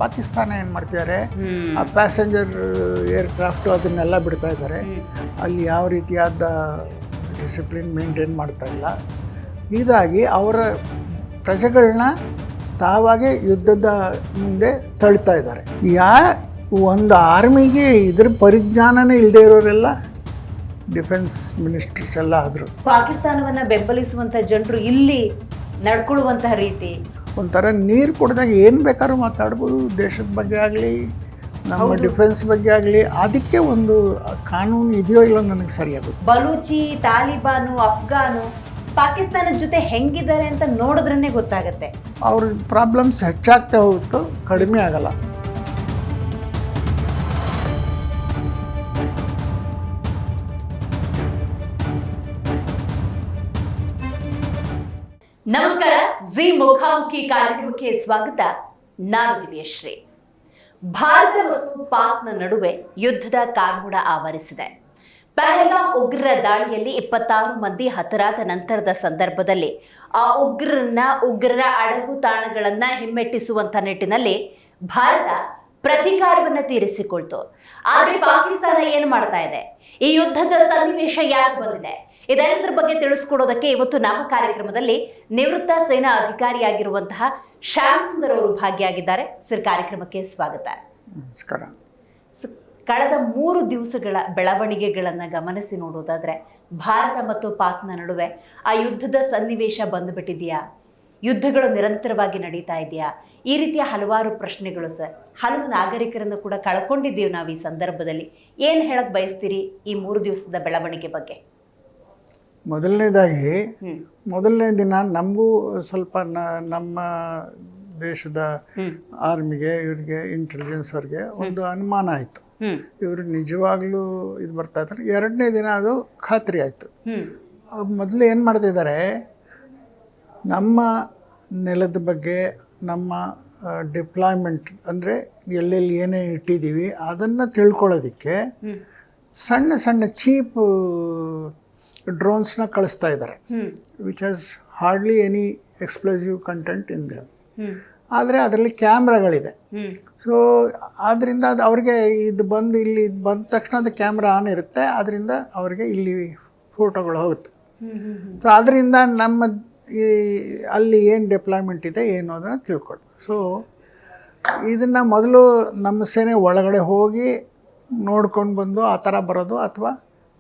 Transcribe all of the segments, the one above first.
ಪಾಕಿಸ್ತಾನ ಏನು ಮಾಡ್ತಿದ್ದಾರೆ, ಆ ಪ್ಯಾಸೆಂಜರ್ ಏರ್ಕ್ರಾಫ್ಟು ಅದನ್ನೆಲ್ಲ ಬಿಡ್ತಾ ಇದ್ದಾರೆ. ಅಲ್ಲಿ ಯಾವ ರೀತಿಯಾದ ಡಿಸಿಪ್ಲಿನ್ ಮೇಂಟೈನ್ ಮಾಡ್ತಾ ಇಲ್ಲ. ಹೀಗಾಗಿ ಅವರ ಪ್ರಜೆಗಳನ್ನ ತಾವಾಗೆ ಯುದ್ಧದ ಮುಂದೆ ತಳ್ತಾ ಇದ್ದಾರೆ. ಒಂದು ಆರ್ಮಿಗೆ ಇದ್ರ ಪರಿಜ್ಞಾನನೇ ಇಲ್ಲದೆ ಇರೋರೆಲ್ಲ ಡಿಫೆನ್ಸ್ ಮಿನಿಸ್ಟರ್ಸ್ ಎಲ್ಲ ಆದರು. ಪಾಕಿಸ್ತಾನವನ್ನು ಬೆಂಬಲಿಸುವಂಥ ಜನರು ಇಲ್ಲಿ ನಡ್ಕೊಳ್ಳುವಂತಹ ರೀತಿ ಒಂಥರ ನೀರು ಕುಡಿದಾಗ ಏನು ಬೇಕಾದ್ರೂ ಮಾತಾಡ್ಬೋದು, ದೇಶದ ಬಗ್ಗೆ ಆಗಲಿ ನಮ್ಮ ಡಿಫೆನ್ಸ್ ಬಗ್ಗೆ ಆಗಲಿ. ಅದಕ್ಕೆ ಒಂದು ಕಾನೂನು ಇದೆಯೋ ಇಲ್ಲೋ ನನಗೆ ಸರಿಯಾಗುತ್ತೆ. ಬಲೂಚಿ, ತಾಲಿಬಾನು, ಅಫ್ಘಾನು ಪಾಕಿಸ್ತಾನದ ಜೊತೆ ಹೆಂಗಿದ್ದಾರೆ ಅಂತ ನೋಡಿದ್ರೇ ಗೊತ್ತಾಗತ್ತೆ. ಅವ್ರ ಪ್ರಾಬ್ಲಮ್ಸ್ ಹೆಚ್ಚಾಗ್ತಾ ಹೋಗುತ್ತೋ, ಕಡಿಮೆ ಆಗಲ್ಲ. ನಮಸ್ಕಾರ, ಜಿ ಮುಖಾಮುಖಿ ಕಾರ್ಯಕ್ರಮಕ್ಕೆ ಸ್ವಾಗತ. ನಾನು ದಿವ್ಯಶ್ರೀ. ಭಾರತ ಮತ್ತು ಪಾಕ್ನ ನಡುವೆ ಯುದ್ಧದ ಕಾರ್ಮೋಡ ಆವರಿಸಿದೆ. ಪಹಲ್ಗಾಮ್ ಉಗ್ರರ ದಾಳಿಯಲ್ಲಿ 26 ಮಂದಿ ಹತರಾದ ನಂತರದ ಸಂದರ್ಭದಲ್ಲಿ ಆ ಉಗ್ರರ ಅಡಗು ತಾಣಗಳನ್ನ ಹಿಮ್ಮೆಟ್ಟಿಸುವಂತ ನಿಟ್ಟಿನಲ್ಲಿ ಭಾರತ ಪ್ರತೀಕಾರವನ್ನ ತೀರಿಸಿಕೊಳ್ತು. ಆದ್ರೆ ಪಾಕಿಸ್ತಾನ ಏನು ಮಾಡ್ತಾ ಇದೆ, ಈ ಯುದ್ಧದ ಸನ್ನಿವೇಶ ಯಾಕೆ ಬಂದಿದೆ, ಇದೆಲ್ಲದರ ಬಗ್ಗೆ ತಿಳಿಸ್ಕೊಡೋದಕ್ಕೆ ಇವತ್ತು ನಮ್ಮ ಕಾರ್ಯಕ್ರಮದಲ್ಲಿ ನಿವೃತ್ತ ಸೇನಾ ಅಧಿಕಾರಿಯಾಗಿರುವಂತಹ ಶ್ಯಾಮ್ ಸುಂದರ್ ಅವರು ಭಾಗಿಯಾಗಿದ್ದಾರೆ. ಸರ್, ಕಾರ್ಯಕ್ರಮಕ್ಕೆ ಸ್ವಾಗತ. ನಮಸ್ಕಾರ. ಕಳೆದ 3 ದಿವಸಗಳ ಬೆಳವಣಿಗೆಗಳನ್ನ ಗಮನಿಸಿ ನೋಡೋದಾದ್ರೆ ಭಾರತ ಮತ್ತು ಪಾಕ್ನ ನಡುವೆ ಆ ಯುದ್ಧದ ಸನ್ನಿವೇಶ ಬಂದುಬಿಟ್ಟಿದೆಯಾ, ಯುದ್ಧಗಳು ನಿರಂತರವಾಗಿ ನಡೀತಾ ಇದೆಯಾ, ಈ ರೀತಿಯ ಹಲವಾರು ಪ್ರಶ್ನೆಗಳು ಸರ್. ಹಲವು ನಾಗರಿಕರನ್ನು ಕೂಡ ಕಳ್ಕೊಂಡಿದ್ದೀವಿ ನಾವು ಈ ಸಂದರ್ಭದಲ್ಲಿ. ಏನು ಹೇಳಕ್ ಬಯಸ್ತೀರಿ ಈ 3 ದಿವಸದ ಬೆಳವಣಿಗೆ ಬಗ್ಗೆ? ಮೊದಲನೇ ದಿನ ನಮಗೂ ಸ್ವಲ್ಪ ನಮ್ಮ ದೇಶದ ಆರ್ಮಿಗೆ, ಇವರಿಗೆ ಇಂಟೆಲಿಜೆನ್ಸ್ ಅವ್ರಿಗೆ ಒಂದು ಅನುಮಾನ ಆಯಿತು, ಇವರು ನಿಜವಾಗ್ಲೂ ಇದು ಬರ್ತಾ ಇದ್ದಾರೆ. ಎರಡನೇ ದಿನ ಅದು ಖಾತ್ರಿ ಆಯಿತು. ಮೊದಲು ಏನು ಮಾಡ್ತಿದ್ದಾರೆ, ನಮ್ಮ ನೆಲದ ಬಗ್ಗೆ, ನಮ್ಮ ಡಿಪ್ಲಾಯ್ಮೆಂಟ್ ಅಂದರೆ ಎಲ್ಲೆಲ್ಲಿ ಏನೇನು ಇಟ್ಟಿದ್ದೀವಿ ಅದನ್ನು ತಿಳ್ಕೊಳ್ಳೋದಕ್ಕೆ ಸಣ್ಣ ಸಣ್ಣ ಚೀಪ್ ಡ್ರೋನ್ಸ್ನ ಕಳಿಸ್ತಾ ಇದ್ದಾರೆ, which has hardly any explosive content in them. ಆದರೆ ಅದರಲ್ಲಿ ಕ್ಯಾಮ್ರಾಗಳಿದೆ. ಸೊ ಆದ್ದರಿಂದ ಅದು ಅವ್ರಿಗೆ ಇದು ಬಂದ ತಕ್ಷಣ ಅದು ಕ್ಯಾಮ್ರಾ ಆನ್ ಇರುತ್ತೆ, ಅದರಿಂದ ಅವ್ರಿಗೆ ಇಲ್ಲಿ ಫೋಟೋಗಳು ಹೋಗುತ್ತೆ. ಸೊ ಅದರಿಂದ ನಮ್ಮ ಅಲ್ಲಿ ಏನು ಡಿಪ್ಲಾಯ್ಮೆಂಟ್ ಇದೆ ಏನು ಅದನ್ನು ತಿಳ್ಕೊಳ್ಬೋದು. ಸೊ ಇದನ್ನು ಮೊದಲು ನಮ್ಮ ಸೇನೆ ಒಳಗಡೆ ಹೋಗಿ ನೋಡ್ಕೊಂಡು ಬಂದು ಆ ಥರ ಬರೋದು, ಅಥವಾ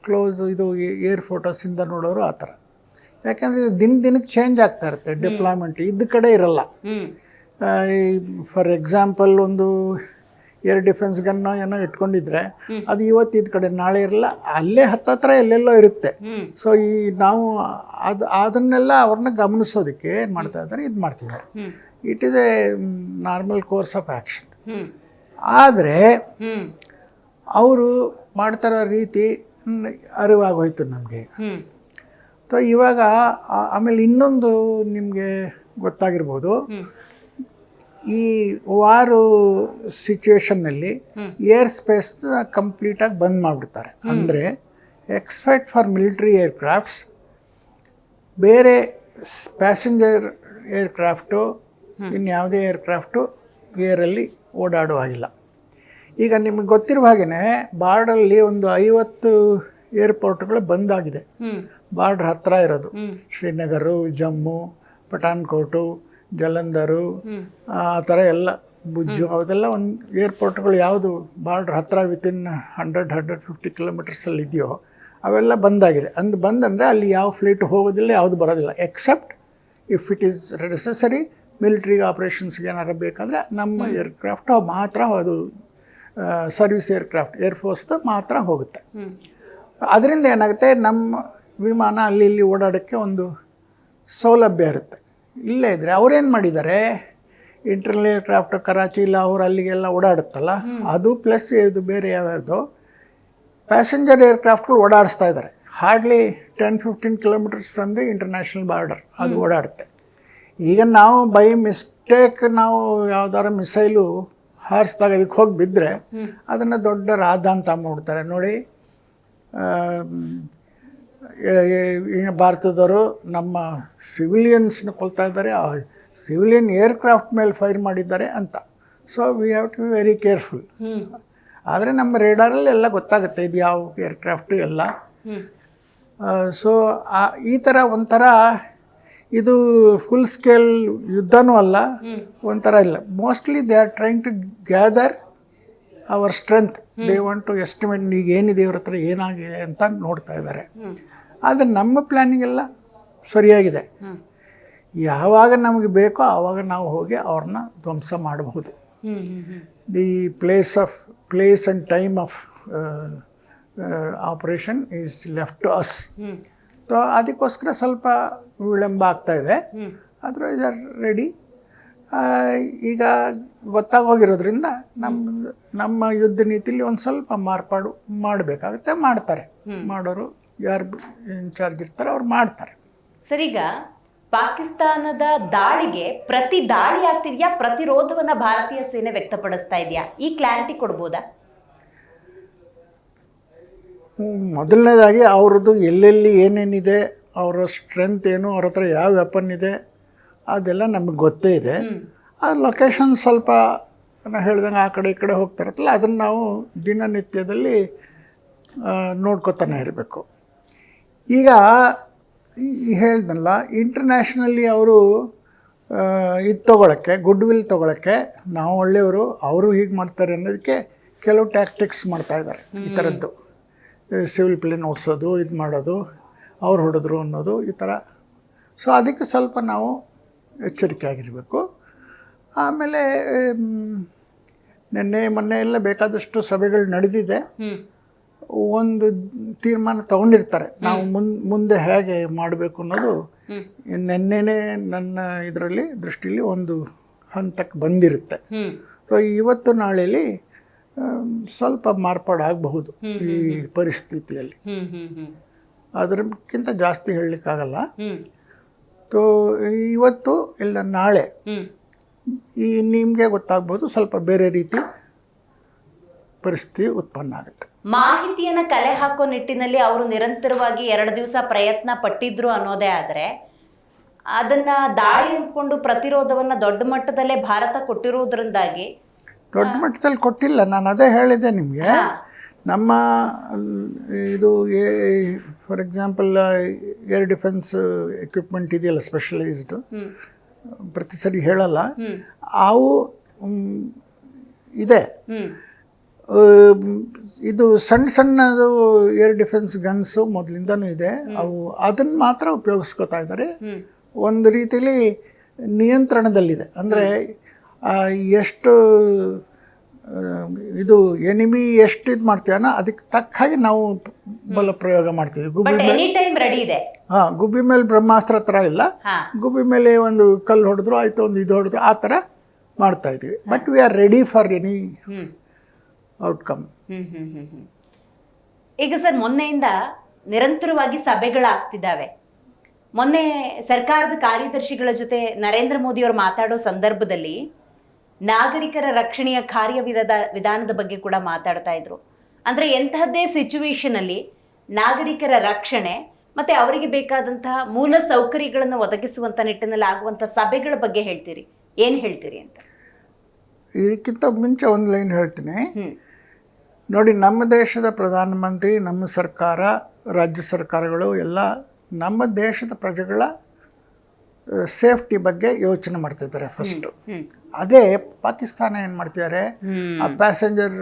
ಕ್ಲೋಸ್ ಇದು ಏರ್ ಫೋಟೋಸಿಂದ ನೋಡೋರು ಆ ಥರ. ಯಾಕೆಂದರೆ ದಿನಕ್ಕೆ ಚೇಂಜ್ ಆಗ್ತಾ ಇರುತ್ತೆ ಡಿಪ್ಲಾಯ್ಮೆಂಟ್, ಇದ್ದ ಕಡೆ ಇರಲ್ಲ. ಫಾರ್ ಎಕ್ಸಾಂಪಲ್, ಒಂದು ಏರ್ ಡಿಫೆನ್ಸ್ ಗನ್ನ ಏನೋ ಇಟ್ಕೊಂಡಿದ್ರೆ ಅದು ಇವತ್ತಿದ್ದ ಕಡೆ ನಾಳೆ ಇರಲ್ಲ, ಅಲ್ಲೇ ಹತ್ತತ್ರ ಎಲ್ಲೆಲ್ಲೋ ಇರುತ್ತೆ. ಸೊ ನಾವು ಅದನ್ನೆಲ್ಲ ಅವ್ರನ್ನ ಗಮನಿಸೋದಕ್ಕೆ ಏನು ಮಾಡ್ತಾ ಇದ್ದಾರೆ, ಇದು ಮಾಡ್ತಿದ್ದಾರೆ. It is A normal course of action. ಆದರೆ ಅವರು ಮಾಡ್ತಾರೋ ರೀತಿ ಅರಿವಾಗೋಯ್ತು ನಮಗೆ. ಸೊ ಇವಾಗ ಆಮೇಲೆ ಇನ್ನೊಂದು ನಿಮಗೆ ಗೊತ್ತಾಗಿರ್ಬೋದು, ಈ ವಾರು ಸಿಚುವೇಶನ್ನಲ್ಲಿ ಏರ್ ಸ್ಪೇಸ್ ಕಂಪ್ಲೀಟಾಗಿ ಬಂದ್ ಮಾಡಿಬಿಡ್ತಾರೆ. ಅಂದರೆ ಎಕ್ಸ್ಪೆಕ್ಟ್ ಫಾರ್ ಮಿಲಿಟ್ರಿ ಏರ್ಕ್ರಾಫ್ಟ್ಸ್, ಬೇರೆ ಪ್ಯಾಸೆಂಜರ್ ಏರ್ಕ್ರಾಫ್ಟು ಇನ್ಯಾವುದೇ ಏರ್ಕ್ರಾಫ್ಟು ಏರಲ್ಲಿ ಓಡಾಡೋ ಹಾಗಿಲ್ಲ. ಈಗ ನಿಮಗೆ ಗೊತ್ತಿರುವ ಹಾಗೆಯೇ ಬಾರ್ಡಲ್ಲಿ ಒಂದು 50 ಏರ್ಪೋರ್ಟ್ಗಳು ಬಂದಾಗಿದೆ. ಬಾರ್ಡ್ರ್ ಹತ್ತಿರ ಇರೋದು ಶ್ರೀನಗರು, ಜಮ್ಮು, ಪಠಾನ್ಕೋಟು, ಜಲಂಧರು, ಆ ಥರ ಎಲ್ಲ ಬುಜ್ಜು, ಅದೆಲ್ಲ ಒಂದು ಏರ್ಪೋರ್ಟ್ಗಳು ಯಾವುದು ಬಾರ್ಡ್ರ್ ಹತ್ತಿರ ವಿತಿನ್ 100-150 ಕಿಲೋಮೀಟರ್ಸಲ್ಲಿ ಇದೆಯೋ ಅವೆಲ್ಲ ಬಂದಾಗಿದೆ. ಬಂದಂದರೆ ಅಲ್ಲಿ ಯಾವ ಫ್ಲೈಟ್ ಹೋಗೋದಿಲ್ಲ, ಯಾವುದು ಬರೋದಿಲ್ಲ, except if it is necessary military ಆಪ್ರೇಷನ್ಸ್ಗೆ ಏನಾರು ಬೇಕಾದರೆ ನಮ್ಮ ಏರ್ಕ್ರಾಫ್ಟ್ ಮಾತ್ರ, ಅದು ಸರ್ವಿಸ್ ಏರ್ಕ್ರಾಫ್ಟ್ ಏರ್ಫೋರ್ಸ್ದು ಮಾತ್ರ ಹೋಗುತ್ತೆ. ಅದರಿಂದ ಏನಾಗುತ್ತೆ, ನಮ್ಮ ವಿಮಾನ ಅಲ್ಲಿ ಇಲ್ಲಿ ಓಡಾಡೋಕ್ಕೆ ಒಂದು ಸೌಲಭ್ಯ ಇರುತ್ತೆ. ಇಲ್ಲೇ ಇದ್ದರೆ ಅವ್ರೇನು ಮಾಡಿದ್ದಾರೆ, ಇಂಟರ್ನಲ್ ಏರ್ಕ್ರಾಫ್ಟ್ ಕರಾಚಿ, ಲಾಹೋರ್ ಅಲ್ಲಿಗೆಲ್ಲ ಓಡಾಡುತ್ತಲ್ಲ, ಅದು ಪ್ಲಸ್ ಇದು ಬೇರೆ ಯಾವ್ಯಾವುದೋ ಪ್ಯಾಸೆಂಜರ್ ಏರ್ಕ್ರಾಫ್ಟ್ಗಳು ಓಡಾಡಿಸ್ತಾ ಇದ್ದಾರೆ. Hardly 10-15 kilometres from the international border ಅದು ಓಡಾಡುತ್ತೆ. ಈಗ ನಾವು ಬೈ ಮಿಸ್ಟೇಕ್ ನಾವು ಯಾವ್ದಾರ ಮಿಸೈಲು ಹಾರಿಸಿದಾಗ ಅದಕ್ಕೆ ಹೋಗಿ ಬಿದ್ದರೆ ಅದನ್ನು ದೊಡ್ಡ ರಾಧ ಅಂತ ಮಾಡ್ತಾರೆ. ನೋಡಿ, ಭಾರತದವರು ನಮ್ಮ ಸಿವಿಲಿಯನ್ಸ್ನ ಕೊಲ್ತಾ ಇದ್ದಾರೆ, ಸಿವಿಲಿಯನ್ ಏರ್ಕ್ರಾಫ್ಟ್ ಮೇಲೆ ಫೈರ್ ಮಾಡಿದ್ದಾರೆ ಅಂತ. So we have to be very careful. ಆದರೆ ನಮ್ಮ ರೇಡಾರಲ್ಲಿ ಎಲ್ಲ ಗೊತ್ತಾಗುತ್ತೆ ಇದು ಯಾವ ಏರ್ಕ್ರಾಫ್ಟು ಎಲ್ಲ. ಸೊ ಈ ಥರ ಒಂಥರ ಇದು ಫುಲ್ ಸ್ಕೇಲ್ ಯುದ್ಧನೂ ಅಲ್ಲ, ಒಂಥರ ಇಲ್ಲ. Mostly they are trying to gather our strength. They want to estimate ಈಗ ಏನಿದೆ ಇವ್ರ ಹತ್ರ ಏನಾಗಿದೆ ಅಂತ ನೋಡ್ತಾ ಇದ್ದಾರೆ. ಆದರೆ ನಮ್ಮ ಪ್ಲ್ಯಾನಿಂಗ್ ಎಲ್ಲ ಸರಿಯಾಗಿದೆ. ಯಾವಾಗ ನಮಗೆ ಬೇಕೋ ಆವಾಗ ನಾವು ಹೋಗಿ ಅವ್ರನ್ನ ಧ್ವಂಸ ಮಾಡಬಹುದು. The place and time of operation is left to us. So ಅದಕ್ಕೋಸ್ಕರ ಸ್ವಲ್ಪ ವಿಳಂಬ ಆಗ್ತಾಯಿದೆ. Otherwise are ready. ಈಗ ಗೊತ್ತಾಗೋಗಿರೋದ್ರಿಂದ ನಮ್ಮ ಯುದ್ಧ ನೀತಿಲಿ ಒಂದು ಸ್ವಲ್ಪ ಮಾರ್ಪಾಡು ಮಾಡಬೇಕಾಗುತ್ತೆ. ಮಾಡ್ತಾರೆ, ಮಾಡೋರು ಯಾರು ಇನ್ಚಾರ್ಜ್ ಇರ್ತಾರೆ ಅವ್ರು ಮಾಡ್ತಾರೆ. ಸರ್, ಈಗ ಪಾಕಿಸ್ತಾನದ ದಾಳಿಗೆ ಪ್ರತಿ ದಾಳಿ ಆಗ್ತಿದೆಯಾ, ಪ್ರತಿರೋಧವನ್ನ ಭಾರತೀಯ ಸೇನೆ ವ್ಯಕ್ತಪಡಿಸ್ತಾ ಇದೆಯಾ? ಈ ಕ್ಲಾರಿಟಿ ಕೊಡ್ಬೋದಾ? ಮೊದಲನೇದಾಗಿ ಅವ್ರದ್ದು ಎಲ್ಲೆಲ್ಲಿ ಏನೇನಿದೆ, ಅವರ ಸ್ಟ್ರೆಂತ್ ಏನು, ಅವ್ರ ಹತ್ರ ಯಾವ ವೆಪನ್ ಇದೆ ಅದೆಲ್ಲ ನಮಗೆ ಗೊತ್ತೇ ಇದೆ. ಆ ಲೊಕೇಶನ್ ಸ್ವಲ್ಪ ನಾನು ಹೇಳ್ದಂಗೆ ಆ ಕಡೆ ಈ ಕಡೆ ಹೋಗ್ತಾರತ್ತಲ್ಲ, ಅದನ್ನು ನಾವು ದಿನನಿತ್ಯದಲ್ಲಿ ನೋಡ್ಕೊತಾನೆ ಇರಬೇಕು. ಈಗ ಹೇಳ್ದಲ್ಲ, ಇಂಟರ್ನ್ಯಾಷನಲ್ಲಿ ಅವರು ಇದು ತೊಗೊಳಕ್ಕೆ, ಗುಡ್ ವಿಲ್ ತೊಗೊಳಕ್ಕೆ, ನಾವು ಒಳ್ಳೆಯವರು, ಅವರು ಹೀಗೆ ಮಾಡ್ತಾರೆ ಅನ್ನೋದಕ್ಕೆ ಕೆಲವು ಟ್ಯಾಕ್ಟಿಕ್ಸ್ ಮಾಡ್ತಾಯಿದ್ದಾರೆ. ಈ ಥರದ್ದು ಸಿವಿಲ್ ಪ್ಲೇನ್ ಓಡಿಸೋದು, ಇದು ಮಾಡೋದು, ಅವ್ರು ಹೊಡೆದ್ರು ಅನ್ನೋದು, ಈ ಥರ. ಸೊ ಅದಕ್ಕೆ ಸ್ವಲ್ಪ ನಾವು ಎಚ್ಚರಿಕೆ ಆಗಿರಬೇಕು. ಆಮೇಲೆ ಮೊನ್ನೆ ಎಲ್ಲ ಬೇಕಾದಷ್ಟು ಸಭೆಗಳು ನಡೆದಿದೆ. ಒಂದು ತೀರ್ಮಾನ ತಗೊಂಡಿರ್ತಾರೆ, ನಾವು ಮುಂದೆ ಹೇಗೆ ಮಾಡಬೇಕು ಅನ್ನೋದು. ನೆನ್ನೆನೇ ನನ್ನ ಇದರಲ್ಲಿ ದೃಷ್ಟಿಯಲ್ಲಿ ಒಂದು ಹಂತಕ್ಕೆ ಬಂದಿರುತ್ತೆ. ಸೊ ಇವತ್ತು ನಾಳೆಯಲ್ಲಿ ಸ್ವಲ್ಪ ಮಾರ್ಪಾಡಾಗಬಹುದು ಈ ಪರಿಸ್ಥಿತಿಯಲ್ಲಿ. ಅದಕ್ಕಿಂತ ಜಾಸ್ತಿ ಹೇಳಲಿಕ್ಕಾಗಲ್ಲ. ಸೊ ಇವತ್ತು ಇಲ್ಲ ನಾಳೆ ಈ ನಿಮಗೆ ಗೊತ್ತಾಗ್ಬೋದು, ಸ್ವಲ್ಪ ಬೇರೆ ರೀತಿ ಪರಿಸ್ಥಿತಿ ಉತ್ಪನ್ನ ಆಗುತ್ತೆ. ಮಾಹಿತಿಯನ್ನ ಕಲೆ ಹಾಕೋ ನಿಟ್ಟಿನಲ್ಲಿ ಅವರು ನಿರಂತರವಾಗಿ 2 ದಿವಸ ಪ್ರಯತ್ನ ಪಟ್ಟಿದ್ರು ಅನ್ನೋದೇ ಆದ್ರೆ, ಅದನ್ನ ದಾಳಿ ಅಂದ್ಕೊಂಡು ಪ್ರತಿರೋಧವನ್ನ ದೊಡ್ಡ ಮಟ್ಟದಲ್ಲೇ ಭಾರತ ಕೊಟ್ಟಿರುವುದರಿಂದಾಗಿ. ದೊಡ್ಡ ಮಟ್ಟದಲ್ಲಿ ಕೊಟ್ಟಿಲ್ಲ, ನಾನು ಅದೇ ಹೇಳಿದ್ದೆ ನಿಮಗೆ. ನಮ್ಮ ಇದು for example air defence equipment ಇದೆಯಲ್ಲ, ಸ್ಪೆಷಲೈಸ್ಡು, ಪ್ರತಿ ಸರಿ ಹೇಳಲ್ಲ, ಅವು ಇದೆ. ಇದು ಸಣ್ಣದು ಏರ್ ಡಿಫೆನ್ಸ್ ಗನ್ಸು ಮೊದಲಿಂದನೂ ಇದೆ. ಅವು ಅದನ್ನು ಮಾತ್ರ ಉಪಯೋಗಿಸ್ಕೋತಾ ಇದ್ದಾರೆ. ಒಂದು ರೀತಿಲಿ ನಿಯಂತ್ರಣದಲ್ಲಿದೆ. ಅಂದರೆ ಎಷ್ಟು ಇದು ಎನಿಮಿ ಎಷ್ಟು ಇದು ಮಾಡ್ತೀವನ ಅದಕ್ಕೆ ತಕ್ಕ ಹಾಗೆ ನಾವು ಬಲ ಪ್ರಯೋಗ ಮಾಡ್ತೀವಿ. ಗುಬ್ಬಿ ಮೇಲೆ ಬ್ರಹ್ಮಾಸ್ತ್ರ ಥರ ಇಲ್ಲ, ಗುಬ್ಬಿ ಮೇಲೆ ಒಂದು ಕಲ್ಲು ಹೊಡೆದ್ರು ಆಯಿತು, ಒಂದು ಇದು ಹೊಡೆದ್ರು, ಆ ಥರ ಮಾಡ್ತಾ ಇದ್ದೀವಿ. But we are ready for any outcome. ಈಗ ಸರ್, ಮೊನ್ನೆಯಿಂದ ನಿರಂತರವಾಗಿ ಸಭೆಗಳಾಗ್ತಿದ್ದಾವೆ. ಮೊನ್ನೆ ಸರ್ಕಾರದ ಕಾರ್ಯದರ್ಶಿಗಳ ಜೊತೆ ನರೇಂದ್ರ ಮೋದಿ ಅವರು ಮಾತಾಡೋ ಸಂದರ್ಭದಲ್ಲಿ ನಾಗರಿಕರ ರಕ್ಷಣೆಯ ವಿಧಾನದ ಬಗ್ಗೆ ಕೂಡ ಮಾತಾಡ್ತಾ ಇದ್ರು. ಅಂದ್ರೆ ಎಂತಹದ್ದೇ ಸಿಚುವೇಶನ್ ಅಲ್ಲಿ ನಾಗರಿಕರ ರಕ್ಷಣೆ ಮತ್ತೆ ಅವರಿಗೆ ಬೇಕಾದಂತಹ ಮೂಲ ಸೌಕರ್ಯಗಳನ್ನು ಒದಗಿಸುವಂತ ನಿಟ್ಟಿನಲ್ಲಿ ಆಗುವಂತ ಸಭೆಗಳ ಬಗ್ಗೆ ಹೇಳ್ತೀರಿ, ಏನ್ ಹೇಳ್ತೀರಿ ಅಂತ? ಇದಕ್ಕಿಂತ ಮುಂಚೆ ಒಂದು ಲೈನ್ ಹೇಳ್ತೀನಿ ನೋಡಿ. ನಮ್ಮ ದೇಶದ ಪ್ರಧಾನಮಂತ್ರಿ, ನಮ್ಮ ಸರ್ಕಾರ, ರಾಜ್ಯ ಸರ್ಕಾರಗಳು ಎಲ್ಲ ನಮ್ಮ ದೇಶದ ಪ್ರಜೆಗಳ ಸೇಫ್ಟಿ ಬಗ್ಗೆ ಯೋಚನೆ ಮಾಡ್ತಿದ್ದಾರೆ ಫಸ್ಟು. ಅದೇ ಪಾಕಿಸ್ತಾನ ಏನು ಮಾಡ್ತಿದ್ದಾರೆ, ಆ ಪ್ಯಾಸೆಂಜರ್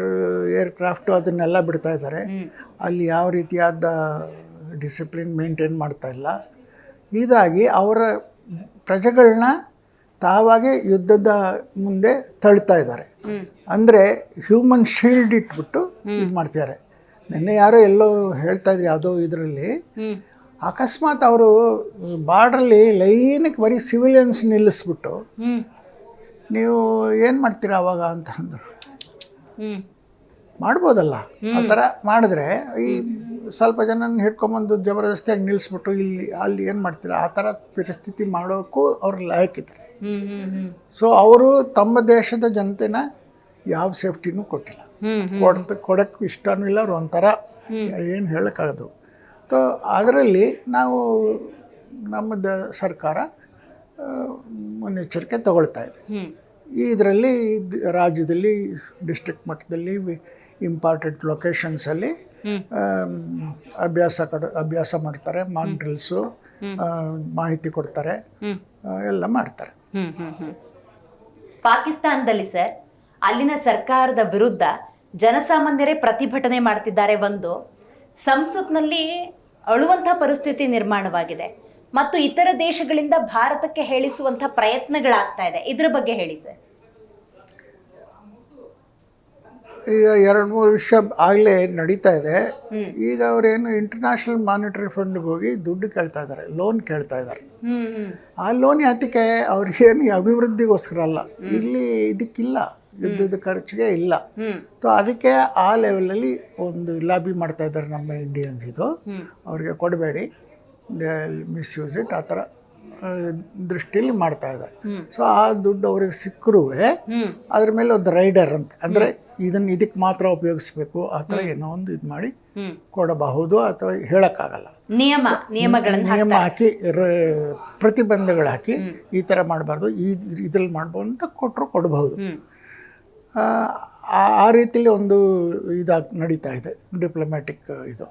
ಏರ್ಕ್ರಾಫ್ಟು ಅದನ್ನೆಲ್ಲ ಬಿಡ್ತಾ ಇದ್ದಾರೆ. ಅಲ್ಲಿ ಯಾವ ರೀತಿಯಾದ ಡಿಸಿಪ್ಲಿನ್ ಮೇಂಟೈನ್ ಮಾಡ್ತಾ ಇಲ್ಲ. ಹೀಗಾಗಿ ಅವರ ಪ್ರಜೆಗಳನ್ನ ತಾವಾಗೆ ಯುದ್ಧದ ಮುಂದೆ ತಳ್ತಾ ಇದ್ದಾರೆ. ಅಂದರೆ ಹ್ಯೂಮನ್ ಶೀಲ್ಡ್ ಇಟ್ಬಿಟ್ಟು ಇದು ಮಾಡ್ತಿದ್ದಾರೆ. ನಿನ್ನೆ ಯಾರೋ ಎಲ್ಲೋ ಹೇಳ್ತಾ ಇದ್ರು ಯಾವುದೋ ಇದರಲ್ಲಿ, ಅಕಸ್ಮಾತ್ ಅವರು ಬಾರ್ಡ್ರಲ್ಲಿ ಲೈನಕ್ಕೆ ಬರೀ ಸಿವಿಲಿಯನ್ಸ್ ನಿಲ್ಲಿಸ್ಬಿಟ್ಟು ನೀವು ಏನು ಮಾಡ್ತೀರಾ ಅವಾಗ ಅಂತ ಅಂದರು. ಮಾಡ್ಬೋದಲ್ಲ, ಆ ಥರ ಮಾಡಿದ್ರೆ ಈ ಸ್ವಲ್ಪ ಜನ ಹಿಡ್ಕೊಂಬಂದು ಜಬರ್ದಸ್ತಿಯಾಗಿ ನಿಲ್ಲಿಸ್ಬಿಟ್ಟು ಅಲ್ಲಿ ಏನು ಮಾಡ್ತೀರಾ, ಆ ಥರ ಪರಿಸ್ಥಿತಿ ಮಾಡೋಕ್ಕೂ ಅವ್ರ ಲಾಯಕ್ಕಿದ್ದಾರೆ. ಸೊ ಅವರು ತಮ್ಮ ದೇಶದ ಜನತೆನ ಯಾವ ಸೇಫ್ಟಿನೂ ಕೊಟ್ಟಿಲ್ಲ, ಕೊಡೋಕ್ಕೆ ಇಷ್ಟನೂ ಇಲ್ಲ. ಅವ್ರು ಒಂಥರ ಏನು ಹೇಳೋಕ್ಕಾಗೋದು. ಸೊ ಅದರಲ್ಲಿ ನಾವು ನಮ್ಮ ಸರ್ಕಾರ ಮುನ್ನೆಚ್ಚರಿಕೆ ತಗೊಳ್ತಾ ಇದೆ. ಇದರಲ್ಲಿ ರಾಜ್ಯದಲ್ಲಿ ಡಿಸ್ಟ್ರಿಕ್ಟ್ ಮಟ್ಟದಲ್ಲಿ ಇಂಪಾರ್ಟೆಂಟ್ ಲೊಕೇಶನ್ಸಲ್ಲಿ ಅಭ್ಯಾಸ ಮಾಡ್ತಾರೆ, ಮಾಕ್ ಡ್ರಿಲ್ಸು, ಮಾಹಿತಿ ಕೊಡ್ತಾರೆ, ಎಲ್ಲ ಮಾಡ್ತಾರೆ. ಪಾಕಿಸ್ತಾನದಲ್ಲಿ ಸರ್ ಅಲ್ಲಿನ ಸರ್ಕಾರದ ವಿರುದ್ಧ ಜನಸಾಮಾನ್ಯರೇ ಪ್ರತಿಭಟನೆ ಮಾಡ್ತಿದ್ದಾರೆ. ಒಂದು ಸಂಸತ್ನಲ್ಲಿ ಅಳುವಂತಹ ಪರಿಸ್ಥಿತಿ ನಿರ್ಮಾಣವಾಗಿದೆ ಮತ್ತು ಇತರ ದೇಶಗಳಿಂದ ಭಾರತಕ್ಕೆ ಹೇಳಿಸುವಂತಹ ಪ್ರಯತ್ನಗಳಾಗ್ತಾ ಇದೆ. ಇದ್ರ ಬಗ್ಗೆ ಹೇಳಿ ಸರ್. ಈಗ 2-3 ವಿಷಯ ಆಗಲೇ ನಡೀತಾ ಇದೆ. ಈಗ ಅವರೇನು ಇಂಟರ್ನ್ಯಾಷನಲ್ ಮಾನಿಟರಿ ಫಂಡ್ಗೆ ಹೋಗಿ ದುಡ್ಡು ಕೇಳ್ತಾ ಇದ್ದಾರೆ, ಲೋನ್ ಕೇಳ್ತಾ ಇದ್ದಾರೆ. ಆ ಲೋನ್ ಯಾತಕ್ಕೆ? ಅವ್ರಿಗೇನು ಅಭಿವೃದ್ಧಿಗೋಸ್ಕರ ಅಲ್ಲ, ಇಲ್ಲಿ ಇದಕ್ಕಿಲ್ಲ, ಯುದ್ಧದ ಖರ್ಚಿಗೆ ಇಲ್ಲ. ಸೊ ಅದಕ್ಕೆ ಆ ಲೆವೆಲಲ್ಲಿ ಒಂದು ಲಾಬಿ ಮಾಡ್ತಾ ಇದ್ದಾರೆ ನಮ್ಮ ಇಂಡಿಯನ್ಸ್. ಇದು ಅವ್ರಿಗೆ ಕೊಡಬೇಡಿ, ಮಿಸ್ಯೂಸ್ ಇಟ್, ಆ ಥರ ದೃಷ್ಟಿಯಲ್ಲಿ ಮಾಡ್ತಾ ಇದ್ದಾರೆ. ಸೊ ಆ ದುಡ್ಡು ಅವ್ರಿಗೆ ಸಿಕ್ಕರೂ ಅದ್ರ ಮೇಲೆ ಒಂದು ರೈಡರ್ ಅಂತ, ಅಂದರೆ ಇದಕ್ಕೆ ಮಾತ್ರ ಉಪಯೋಗಿಸ್ಬೇಕು ಆ ಥರ ಏನೋ ಒಂದು ಇದು ಮಾಡಿ ಕೊಡಬಹುದು ಅಥವಾ ಹೇಳೋಕ್ಕಾಗಲ್ಲ. ನಿಯಮ ಹಾಕಿ ಪ್ರತಿಬಂಧಗಳು ಹಾಕಿ ಈ ಥರ ಮಾಡಬಾರ್ದು, ಇದ್ರಲ್ಲಿ ಮಾಡ್ಬೋದು ಅಂತ ಕೊಡಬಹುದು. ಆ ರೀತಿಯಲ್ಲಿ ಒಂದು ನಡೀತಾ ಇದೆ ಡಿಪ್ಲೊಮ್ಯಾಟಿಕ್ ಇದು.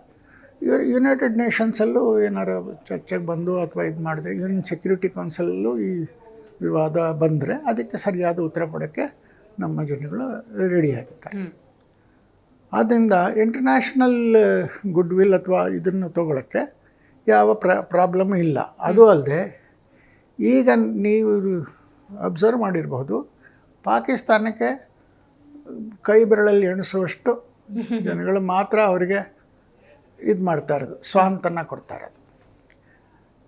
ಯುನೈಟೆಡ್ ನೇಷನ್ಸಲ್ಲೂ ಏನಾರು ಚರ್ಚೆಗೆ ಬಂದು ಅಥವಾ ಇದು ಮಾಡಿದ್ರೆ, ಯುಎನ್ ಸೆಕ್ಯೂರಿಟಿ ಕೌನ್ಸಿಲಲ್ಲೂ ಈ ವಿವಾದ ಬಂದರೆ ಅದಕ್ಕೆ ಸರಿಯಾದ ಉತ್ತರ ಕೊಡೋಕ್ಕೆ ನಮ್ಮ ಜನಗಳು ರೆಡಿಯಾಗಿರ್ತಾರೆ. ಆದ್ದರಿಂದ ಇಂಟರ್ನ್ಯಾಷನಲ್ ಗುಡ್ ವಿಲ್ ಅಥವಾ ಇದನ್ನು ತಗೊಳ್ಳೋಕ್ಕೆ ಯಾವ ಪ್ರಾಬ್ಲಮ್ ಇಲ್ಲ. ಅದು ಅಲ್ಲದೆ ಈಗ ನೀವು ಅಬ್ಸರ್ವ್ ಮಾಡಿರಬಹುದು, ಪಾಕಿಸ್ತಾನಕ್ಕೆ ಕೈ ಬೆರಳಲ್ಲಿ ಎಣಿಸುವಷ್ಟು ಜನಗಳು ಮಾತ್ರ ಅವರಿಗೆ ಇದು ಮಾಡ್ತಾ ಇರೋದು, ಸ್ವಾತಂತ್ರ್ಯ ಕೊಡ್ತಾ ಇರೋದು.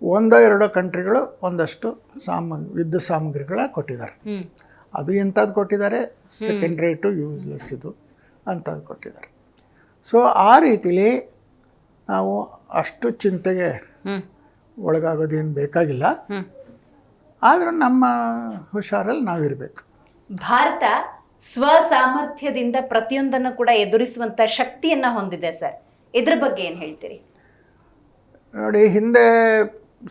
1-2 ಕಂಟ್ರಿಗಳು ಒಂದಷ್ಟು ಯುದ್ಧ ಸಾಮಗ್ರಿಗಳ ಕೊಟ್ಟಿದ್ದಾರೆ. ಅದು ಎಂಥದ್ದು ಕೊಟ್ಟಿದ್ದಾರೆ? ಸೆಕೆಂಡ್ ರೇಟು, ಯೂಸ್ಲೆಸ್ ಇದು ಅಂಥದ್ದು ಕೊಟ್ಟಿದ್ದಾರೆ. ಸೊ ಆ ರೀತಿಲಿ ನಾವು ಅಷ್ಟು ಚಿಂತೆಗೆ ಒಳಗಾಗೋದೇನು ಬೇಕಾಗಿಲ್ಲ. ಆದರೂ ನಮ್ಮ ಹುಷಾರಲ್ಲಿ ನಾವಿರಬೇಕು. ಭಾರತ ಸ್ವ ಸಾಮರ್ಥ್ಯದಿಂದ ಪ್ರತಿಯೊಂದನ್ನು ಕೂಡ ಎದುರಿಸುವಂಥ ಶಕ್ತಿಯನ್ನು ಹೊಂದಿದೆ ಸರ್. ಇದ್ರ ಬಗ್ಗೆ ಏನು ಹೇಳ್ತೀರಿ? ನೋಡಿ, ಹಿಂದೆ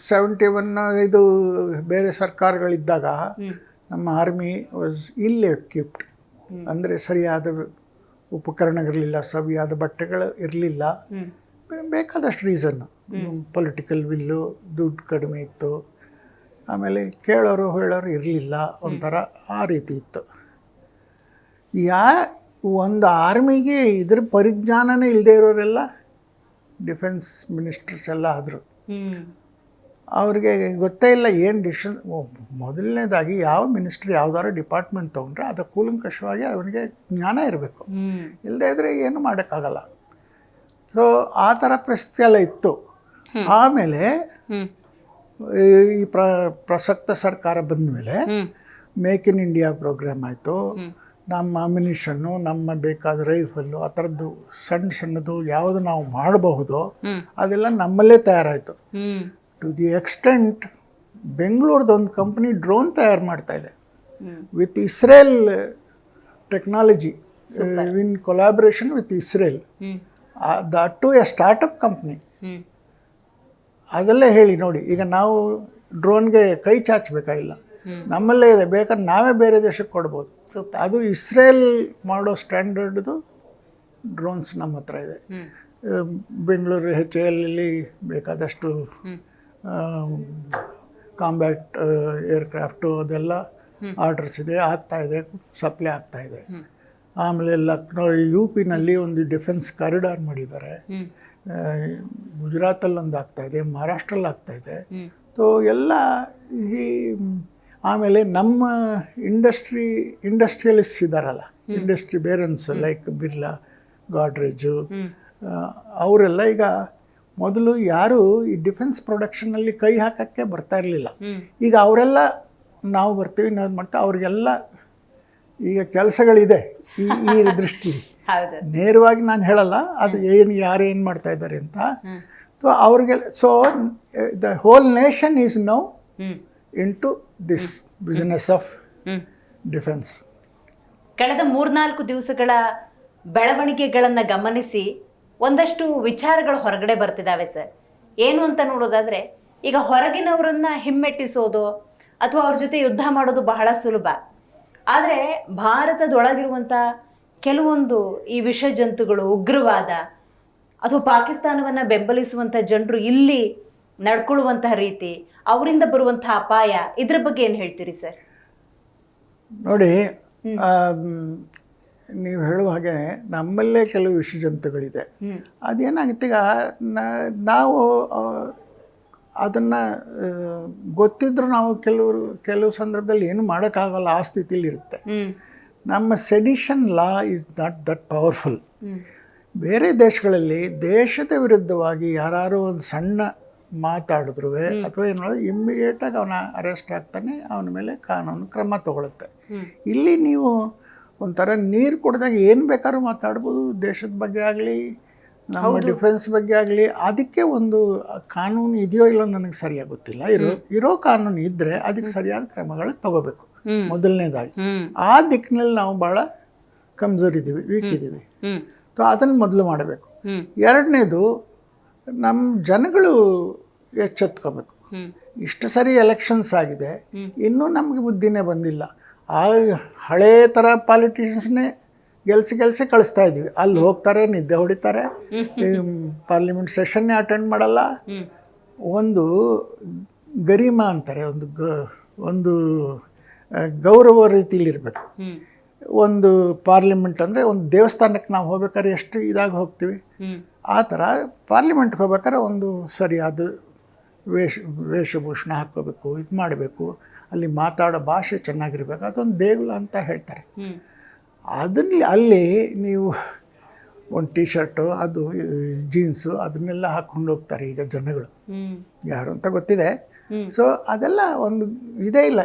71 ಇದು ಬೇರೆ ಸರ್ಕಾರಗಳಿದ್ದಾಗ ನಮ್ಮ ಆರ್ಮಿ ವಾಸ್ ಇಲ್ ಎಕ್ವಿಪ್ಡ್, ಅಂದರೆ ಸರಿಯಾದ ಉಪಕರಣಗಳಿರಲಿಲ್ಲ, ಸರಿಯಾದ ಬಟ್ಟೆಗಳು ಇರಲಿಲ್ಲ, ಬೇಕಾದಷ್ಟು ರೀಸನ್ನು. ಪೊಲಿಟಿಕಲ್ ವಿಲ್ಲು, ದುಡ್ಡು ಕಡಿಮೆ ಇತ್ತು, ಆಮೇಲೆ ಕೇಳೋರು ಹೇಳೋರು ಇರಲಿಲ್ಲ, ಒಂಥರ ಆ ರೀತಿ ಇತ್ತು. ಒಂದು ಆರ್ಮಿಗೆ ಇದ್ರ ಪರಿಜ್ಞಾನನೇ ಇಲ್ಲದೆ ಇರೋರೆಲ್ಲ ಡಿಫೆನ್ಸ್ ಮಿನಿಸ್ಟರ್ಸ್ ಎಲ್ಲ ಆದರು. ಅವ್ರಿಗೆ ಗೊತ್ತೇ ಇಲ್ಲ ಏನು ಡಿಸಿಷನ್. ಮೊದಲನೇದಾಗಿ ಯಾವ ಮಿನಿಸ್ಟ್ರಿ ಯಾವ್ದಾದ್ರು ಡಿಪಾರ್ಟ್ಮೆಂಟ್ ತೊಗೊಂಡ್ರೆ ಅದು ಕೂಲಂಕಷವಾಗಿ ಅವನಿಗೆ ಜ್ಞಾನ ಇರಬೇಕು, ಇಲ್ಲದೇ ಇದ್ದರೆ ಏನು ಮಾಡೋಕ್ಕಾಗಲ್ಲ. ಸೊ ಆ ಥರ ಪರಿಸ್ಥಿತಿ ಎಲ್ಲ ಇತ್ತು. ಆಮೇಲೆ ಈ ಪ್ರಸಕ್ತ ಸರ್ಕಾರ ಬಂದ ಮೇಲೆ ಮೇಕ್ ಇನ್ ಇಂಡಿಯಾ ಪ್ರೋಗ್ರಾಮ್ ಆಯಿತು. ನಮ್ಮ ಅಮ್ಯುನಿಷನ್ನು, ನಮ್ಮ ಬೇಕಾದ ರೈಫಲ್ಲು, ಆ ಥರದ್ದು ಸಣ್ಣದು ಯಾವುದು ನಾವು ಮಾಡಬಹುದು ಅದೆಲ್ಲ ನಮ್ಮಲ್ಲೇ ತಯಾರಾಯಿತು. ಟು ದಿ ಎಕ್ಸ್ಟೆಂಟ್ ಬೆಂಗಳೂರದ್ದು ಒಂದು ಕಂಪ್ನಿ ಡ್ರೋನ್ ತಯಾರು ಮಾಡ್ತಾ ಇದೆ with Israel technology, in collaboration with Israel. That to a startup company. ಅದೆಲ್ಲೇ ಹೇಳಿ ನೋಡಿ, ಈಗ ನಾವು ಡ್ರೋನ್ಗೆ ಕೈ ಚಾಚಬೇಕಾಗಿಲ್ಲ, ನಮ್ಮಲ್ಲೇ ಇದೆ, ಬೇಕಾದ್ರೆ ನಾವೇ ಬೇರೆ ದೇಶಕ್ಕೆ ಕೊಡ್ಬೋದು. ಅದು ಇಸ್ರೇಲ್ ಮಾಡೋ ಸ್ಟ್ಯಾಂಡರ್ಡ್ದು ಡ್ರೋನ್ಸ್ ನಮ್ಮ ಹತ್ರ ಇದೆ. ಬೆಂಗಳೂರು HAL ಬೇಕಾದಷ್ಟು ಕಾಂಬ್ಯಾಟ್ ಏರ್ಕ್ರಾಫ್ಟು ಅದೆಲ್ಲ ಆರ್ಡರ್ಸ್ ಇದೆ, ಆಗ್ತಾಯಿದೆ, ಸಪ್ಲೈ ಆಗ್ತಾಯಿದೆ. ಆಮೇಲೆ ಲಕ್ನೋ UP ನಲ್ಲಿ ಒಂದು ಡಿಫೆನ್ಸ್ ಕಾರಿಡಾರ್ ಮಾಡಿದ್ದಾರೆ. ಗುಜರಾತಲ್ಲಿ ಒಂದು ಆಗ್ತಾಯಿದೆ, ಮಹಾರಾಷ್ಟ್ರಲ್ಲಿ ಆಗ್ತಾಯಿದೆ. ಸೊ ಎಲ್ಲ ಈ ಆಮೇಲೆ ನಮ್ಮ ಇಂಡಸ್ಟ್ರಿಯಲಿಸ್ಟ್ ಇದ್ದಾರಲ್ಲ, ಇಂಡಸ್ಟ್ರಿ ಬೇರನ್ಸ್ ಲೈಕ್ ಬಿರ್ಲಾ, ಗಾಡ್ರೇಜು, ಅವರೆಲ್ಲ ಈಗ ಮೊದಲು ಯಾರು ಈ ಡಿಫೆನ್ಸ್ ಪ್ರೊಡಕ್ಷನಲ್ಲಿ ಕೈ ಹಾಕೋಕ್ಕೆ ಬರ್ತಾ ಇರಲಿಲ್ಲ. ಈಗ ಅವರೆಲ್ಲ ನಾವು ಬರ್ತೀವಿ, ನಾವು ಮಾಡ್ತೀವಿ, ಅವ್ರಿಗೆಲ್ಲ ಈಗ ಕೆಲಸಗಳಿದೆ. ಈ ದೃಷ್ಟಿ ನೇರವಾಗಿ ನಾನು ಹೇಳಲ್ಲ, ಅದು ಯಾರೇನು ಮಾಡ್ತಾ ಇದ್ದಾರೆ ಅಂತ. ಸೊ ಅವ್ರಿಗೆ, so the whole nation is now into this business of defence. ಕಳೆದ 3-4 ದಿವಸಗಳ ಬೆಳವಣಿಗೆಗಳನ್ನು ಗಮನಿಸಿ ಒಂದಷ್ಟು ವಿಚಾರಗಳು ಹೊರಗಡೆ ಬರ್ತಿದ್ದಾವೆ ಸರ್. ಏನು ಅಂತ ನೋಡೋದಾದ್ರೆ, ಈಗ ಹೊರಗಿನವರನ್ನ ಹಿಮ್ಮೆಟ್ಟಿಸೋದು ಅಥವಾ ಅವ್ರ ಜೊತೆ ಯುದ್ಧ ಮಾಡೋದು ಬಹಳ ಸುಲಭ. ಆದರೆ ಭಾರತದೊಳಗಿರುವಂಥ ಕೆಲವೊಂದು ಈ ವಿಷ ಜಂತುಗಳು, ಉಗ್ರವಾದ ಅಥವಾ ಪಾಕಿಸ್ತಾನವನ್ನ ಬೆಂಬಲಿಸುವಂಥ ಜನರು ಇಲ್ಲಿ ನಡ್ಕೊಳ್ಳುವಂತಹ ರೀತಿ, ಅವರಿಂದ ಬರುವಂತಹ ಅಪಾಯ, ಇದ್ರ ಬಗ್ಗೆ ಏನು ಹೇಳ್ತೀರಿ ಸರ್? ನೋಡಿ, ನೀವು ಹೇಳುವ ಹಾಗೆ ನಮ್ಮಲ್ಲೇ ಕೆಲವು ವಿಷಜಂತುಗಳಿದೆ. ಅದೇನಾಗುತ್ತೆ, ಈಗ ನಾವು ಅದನ್ನು ಗೊತ್ತಿದ್ರೂ ನಾವು ಕೆಲವು ಸಂದರ್ಭದಲ್ಲಿ ಏನು ಮಾಡೋಕ್ಕಾಗಲ್ಲ, ಆ ಸ್ಥಿತಿಲಿ ಇರುತ್ತೆ. ನಮ್ಮ sedition law is not that powerful. ಬೇರೆ ದೇಶಗಳಲ್ಲಿ ದೇಶದ ವಿರುದ್ಧವಾಗಿ ಯಾರು ಒಂದು ಸಣ್ಣ ಮಾತಾಡಿದ್ರು ಅಥವಾ ಏನೋ ಇಮ್ಮಿಡಿಯೇಟಾಗಿ ಅವನ ಅರೆಸ್ಟ್ ಆಗ್ತಾನೆ, ಅವನ ಮೇಲೆ ಕಾನೂನು ಕ್ರಮ ತಗೊಳುತ್ತೆ. ಇಲ್ಲಿ ನೀವು ಒಂಥರ ನೀರು ಕುಡಿದಾಗ ಏನು ಬೇಕಾದ್ರೂ ಮಾತಾಡ್ಬೋದು, ದೇಶದ ಬಗ್ಗೆ ಆಗಲಿ ನಮ್ಮ ಡಿಫೆನ್ಸ್ ಬಗ್ಗೆ ಆಗಲಿ. ಅದಕ್ಕೆ ಒಂದು ಕಾನೂನು ಇದೆಯೋ ಇಲ್ಲೋ ನನಗೆ ಸರಿಯಾಗಿ ಗೊತ್ತಿಲ್ಲ. ಇರೋ ಕಾನೂನು ಇದ್ದರೆ ಅದಕ್ಕೆ ಸರಿಯಾದ ಕ್ರಮಗಳು ತಗೋಬೇಕು. ಮೊದಲನೇದಾಗಿ ಆ ದಿಕ್ಕಿನಲ್ಲಿ ನಾವು ಭಾಳ ಕಮ್ಜೋರ್ ಇದ್ದೀವಿ, ವೀಕ್ ಇದ್ದೀವಿ. ಸೊ ಅದನ್ನು ಮೊದಲು ಮಾಡಬೇಕು. ಎರಡನೇದು, ನಮ್ಮ ಜನಗಳು ಎಚ್ಚೆತ್ಕೋಬೇಕು. ಇಷ್ಟು ಸರಿ ಎಲೆಕ್ಷನ್ಸ್ ಆಗಿದೆ, ಇನ್ನೂ ನಮಗೆ ಬುದ್ಧಿನೇ ಬಂದಿಲ್ಲ. ಆ ಹಳೇ ಥರ ಪಾಲಿಟಿಷಿಯನ್ಸ್ನೇ ಗೆಲ್ಸಿ ಕಳಿಸ್ತಾ ಇದ್ದೀವಿ. ಅಲ್ಲಿ ಹೋಗ್ತಾರೆ, ನಿದ್ದೆ ಹೊಡಿತಾರೆ, ಪಾರ್ಲಿಮೆಂಟ್ ಸೆಷನ್ನೇ ಅಟೆಂಡ್ ಮಾಡಲ್ಲ. ಒಂದು ಗರಿಮಾ ಅಂತಾರೆ, ಒಂದು ಗೌರವ ರೀತಿಲಿರಬೇಕು. ಒಂದು ಪಾರ್ಲಿಮೆಂಟ್ ಅಂದರೆ ಒಂದು ದೇವಸ್ಥಾನಕ್ಕೆ ನಾವು ಹೋಗ್ಬೇಕಾದ್ರೆ ಎಷ್ಟು ಇದಾಗಿ ಹೋಗ್ತೀವಿ, ಆ ಥರ ಪಾರ್ಲಿಮೆಂಟ್ಗೆ ಹೋಗ್ಬೇಕಾದ್ರೆ ಒಂದು ಸರಿಯಾದ ವೇಷಭೂಷಣ ಹಾಕ್ಕೋಬೇಕು, ಇದು ಮಾಡಬೇಕು. ಅಲ್ಲಿ ಮಾತಾಡೋ ಭಾಷೆ ಚೆನ್ನಾಗಿರ್ಬೇಕು. ಅದೊಂದು ದೇಗುಲ ಅಂತ ಹೇಳ್ತಾರೆ. ಅಲ್ಲಿ ನೀವು ಒಂದು ಟೀ ಶರ್ಟು, ಅದು ಜೀನ್ಸು, ಅದನ್ನೆಲ್ಲ ಹಾಕ್ಕೊಂಡು ಹೋಗ್ತಾರೆ ಈಗ ಜನಗಳು. ಯಾರು ಅಂತ ಗೊತ್ತಿದೆ. ಸೊ ಅದೆಲ್ಲ ಒಂದು ಇದೇ ಇಲ್ಲ.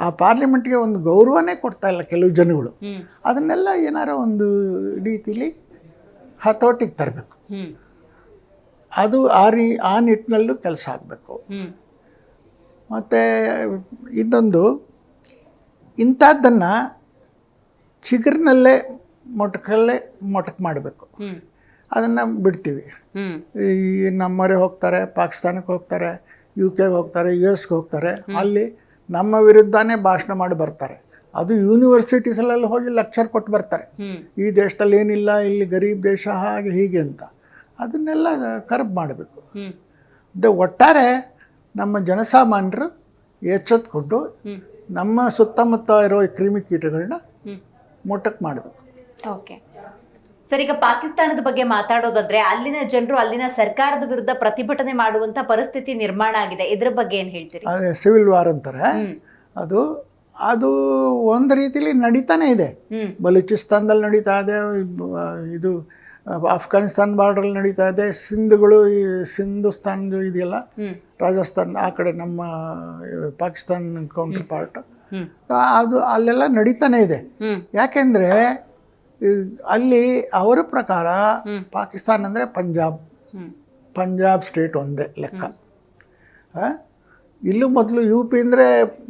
ಆ ಪಾರ್ಲಿಮೆಂಟ್ಗೆ ಒಂದು ಗೌರವನೇ ಕೊಡ್ತಾ ಇಲ್ಲ ಕೆಲವು ಜನಗಳು. ಅದನ್ನೆಲ್ಲ ಏನಾರ ಒಂದು ರೀತಿಲಿ ಹತೋಟಿಗೆ ತರಬೇಕು. ಅದು ಆ ನಿಟ್ಟಿನಲ್ಲೂ ಕೆಲಸ ಆಗಬೇಕು. ಮತ್ತು ಇನ್ನೊಂದು, ಇಂಥದ್ದನ್ನು ಚಿಗುರಿನಲ್ಲೇ ಮೊಟಕು ಮಾಡಬೇಕು. ಅದನ್ನು ಬಿಡ್ತೀವಿ. ಈ ನಮ್ಮವರೇ ಹೋಗ್ತಾರೆ, ಪಾಕಿಸ್ತಾನಕ್ಕೆ ಹೋಗ್ತಾರೆ, UK ಹೋಗ್ತಾರೆ, US ಹೋಗ್ತಾರೆ. ಅಲ್ಲಿ ನಮ್ಮ ವಿರುದ್ಧನೇ ಭಾಷಣ ಮಾಡಿ ಬರ್ತಾರೆ. ಅದು ಯೂನಿವರ್ಸಿಟೀಸಲ್ಲೆಲ್ಲ ಹೋಗಿ ಲೆಕ್ಚರ್ ಕೊಟ್ಟು ಬರ್ತಾರೆ. ಈ ದೇಶದಲ್ಲಿ ಏನಿಲ್ಲ, ಇಲ್ಲಿ ಗರೀಬ್ ದೇಶ, ಹಾಗೆ ಹೀಗೆ ಅಂತ. ಅದನ್ನೆಲ್ಲ ಕರ್ಬ್ ಮಾಡಬೇಕು. ಒಟ್ಟಾರೆ ನಮ್ಮ ಜನಸಾಮಾನ್ಯರು ಎಚ್ಚೆತ್ಕೊಂಡು ನಮ್ಮ ಸುತ್ತಮುತ್ತ ಇರೋ ಕ್ರಿಮಿಕೀಟಗಳನ್ನ ಮೊಟಕು ಮಾಡಬೇಕು. ಓಕೆ ಸರ್, ಈಗ ಪಾಕಿಸ್ತಾನದ ಬಗ್ಗೆ ಮಾತಾಡೋದಾದ್ರೆ ಅಲ್ಲಿನ ಜನರು ಅಲ್ಲಿನ ಸರ್ಕಾರದ ವಿರುದ್ಧ ಪ್ರತಿಭಟನೆ ಮಾಡುವಂತ ಪರಿಸ್ಥಿತಿ ನಿರ್ಮಾಣ ಆಗಿದೆ. ಇದ್ರ ಬಗ್ಗೆ ಏನು ಹೇಳ್ತೀರಿ? ಅದೇ ಸಿವಿಲ್ ವಾರ್ ಅಂತಾರೆ. ಅದು ಒಂದು ರೀತಿಲಿ ನಡೀತಾನೆ ಇದೆ. ಬಲೂಚಿಸ್ತಾನದಲ್ಲಿ ನಡೀತಾ ಇದೆ, ಇದು ಆಫ್ಘಾನಿಸ್ತಾನ್ ಬಾರ್ಡ್ರಲ್ಲಿ ನಡೀತಾ ಇದೆ, ಸಿಂಧುಸ್ತಾನ ಇದೆಯಲ್ಲ, ರಾಜಸ್ಥಾನ್ ಆ ಕಡೆ ನಮ್ಮ ಪಾಕಿಸ್ತಾನ್ ಕೌಂಟರ್ ಪಾರ್ಟ್, ಅದು ಅಲ್ಲೆಲ್ಲ ನಡೀತಾನೆ ಇದೆ. ಯಾಕೆಂದರೆ ಅಲ್ಲಿ ಅವರ ಪ್ರಕಾರ ಪಾಕಿಸ್ತಾನ ಅಂದರೆ ಪಂಜಾಬ್ ಸ್ಟೇಟ್ ಒಂದೇ ಲೆಕ್ಕ. ಇಲ್ಲೂ ಮೊದಲು UP ಅಂದರೆ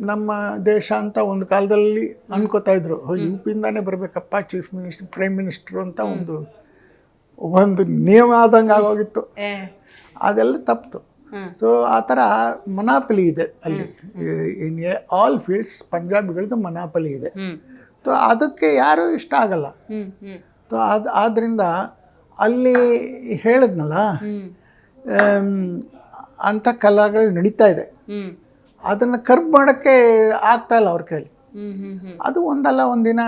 ನಮ್ಮ ದೇಶ ಅಂತ ಒಂದು ಕಾಲದಲ್ಲಿ ಅನ್ಕೋತಾ ಇದ್ರು. UPಯಿಂದಾನೇ ಬರಬೇಕಪ್ಪ ಚೀಫ್ ಮಿನಿಸ್ಟರ್, ಪ್ರೈಮ್ ಮಿನಿಸ್ಟರು ಅಂತ ಒಂದು ನಿಯಮ ಆದಂಗೆ ಆಗೋಗಿತ್ತು. ಅದೆಲ್ಲ ತಪ್ಪಿತು. ಸೊ ಆ ಥರ ಮನಾಪಲಿ ಇದೆ ಅಲ್ಲಿ. ಇನ್ ಆಲ್ ಫೀಲ್ಡ್ಸ್ ಪಂಜಾಬಿಗಳದ್ದು ಮನಾಪಲಿ ಇದೆ. ಸೊ ಅದಕ್ಕೆ ಯಾರೂ ಇಷ್ಟ ಆಗಲ್ಲ. ಸೊ ಆದ್ದರಿಂದ ಅಲ್ಲಿ ಹೇಳಿದ್ನಲ್ಲ, ಅಂಥ ಕಲಾಗಳು ನಡೀತಾ ಇದೆ. ಅದನ್ನು ಕರ್ಬ್ ಮಾಡೋಕ್ಕೆ ಆಗ್ತಾಯಿಲ್ಲ ಅವ್ರ ಕೈಲಿ. ಅದು ಒಂದಲ್ಲ ಒಂದಿನ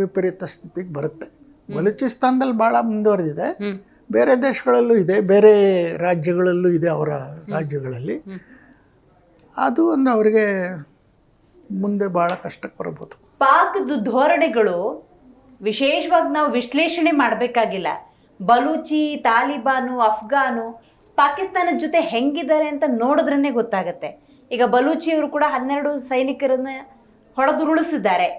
ವಿಪರೀತ ಸ್ಥಿತಿಗೆ ಬರುತ್ತೆ. ಬಲೂಚಿಸ್ತಾನದಲ್ಲಿ ಭಾಳ ಮುಂದುವರೆದಿದೆ, ಬೇರೆ ದೇಶಗಳಲ್ಲೂ ಇದೆ, ಬೇರೆ ರಾಜ್ಯಗಳಲ್ಲೂ ಇದೆ, ಅವರ ರಾಜ್ಯಗಳಲ್ಲಿ. ಅದು ಒಂದು ಅವರಿಗೆ ಮುಂದೆ ಭಾಳ ಕಷ್ಟಕ್ಕೆ ಬರ್ಬೋದು. ಪಾಕ್ದು ಧೋರಣೆಗಳು ವಿಶೇಷವಾಗಿ ನಾವು ವಿಶ್ಲೇಷಣೆ ಮಾಡಬೇಕಾಗಿಲ್ಲ. ಬಲೂಚಿ, ತಾಲಿಬಾನು, ಅಫ್ಘಾನು ಪಾಕಿಸ್ತಾನದ ಜೊತೆ ಹೆಂಗಿದ್ದಾರೆ ಅಂತ ನೋಡಿದ್ರೇ ಗೊತ್ತಾಗತ್ತೆ. ಈಗ ಬಲೂಚಿಯವರು ಕೂಡ 12 ಸೈನಿಕರನ್ನ ಹೊಡೆದುರುಳಿಸಿದ್ದಾರೆ.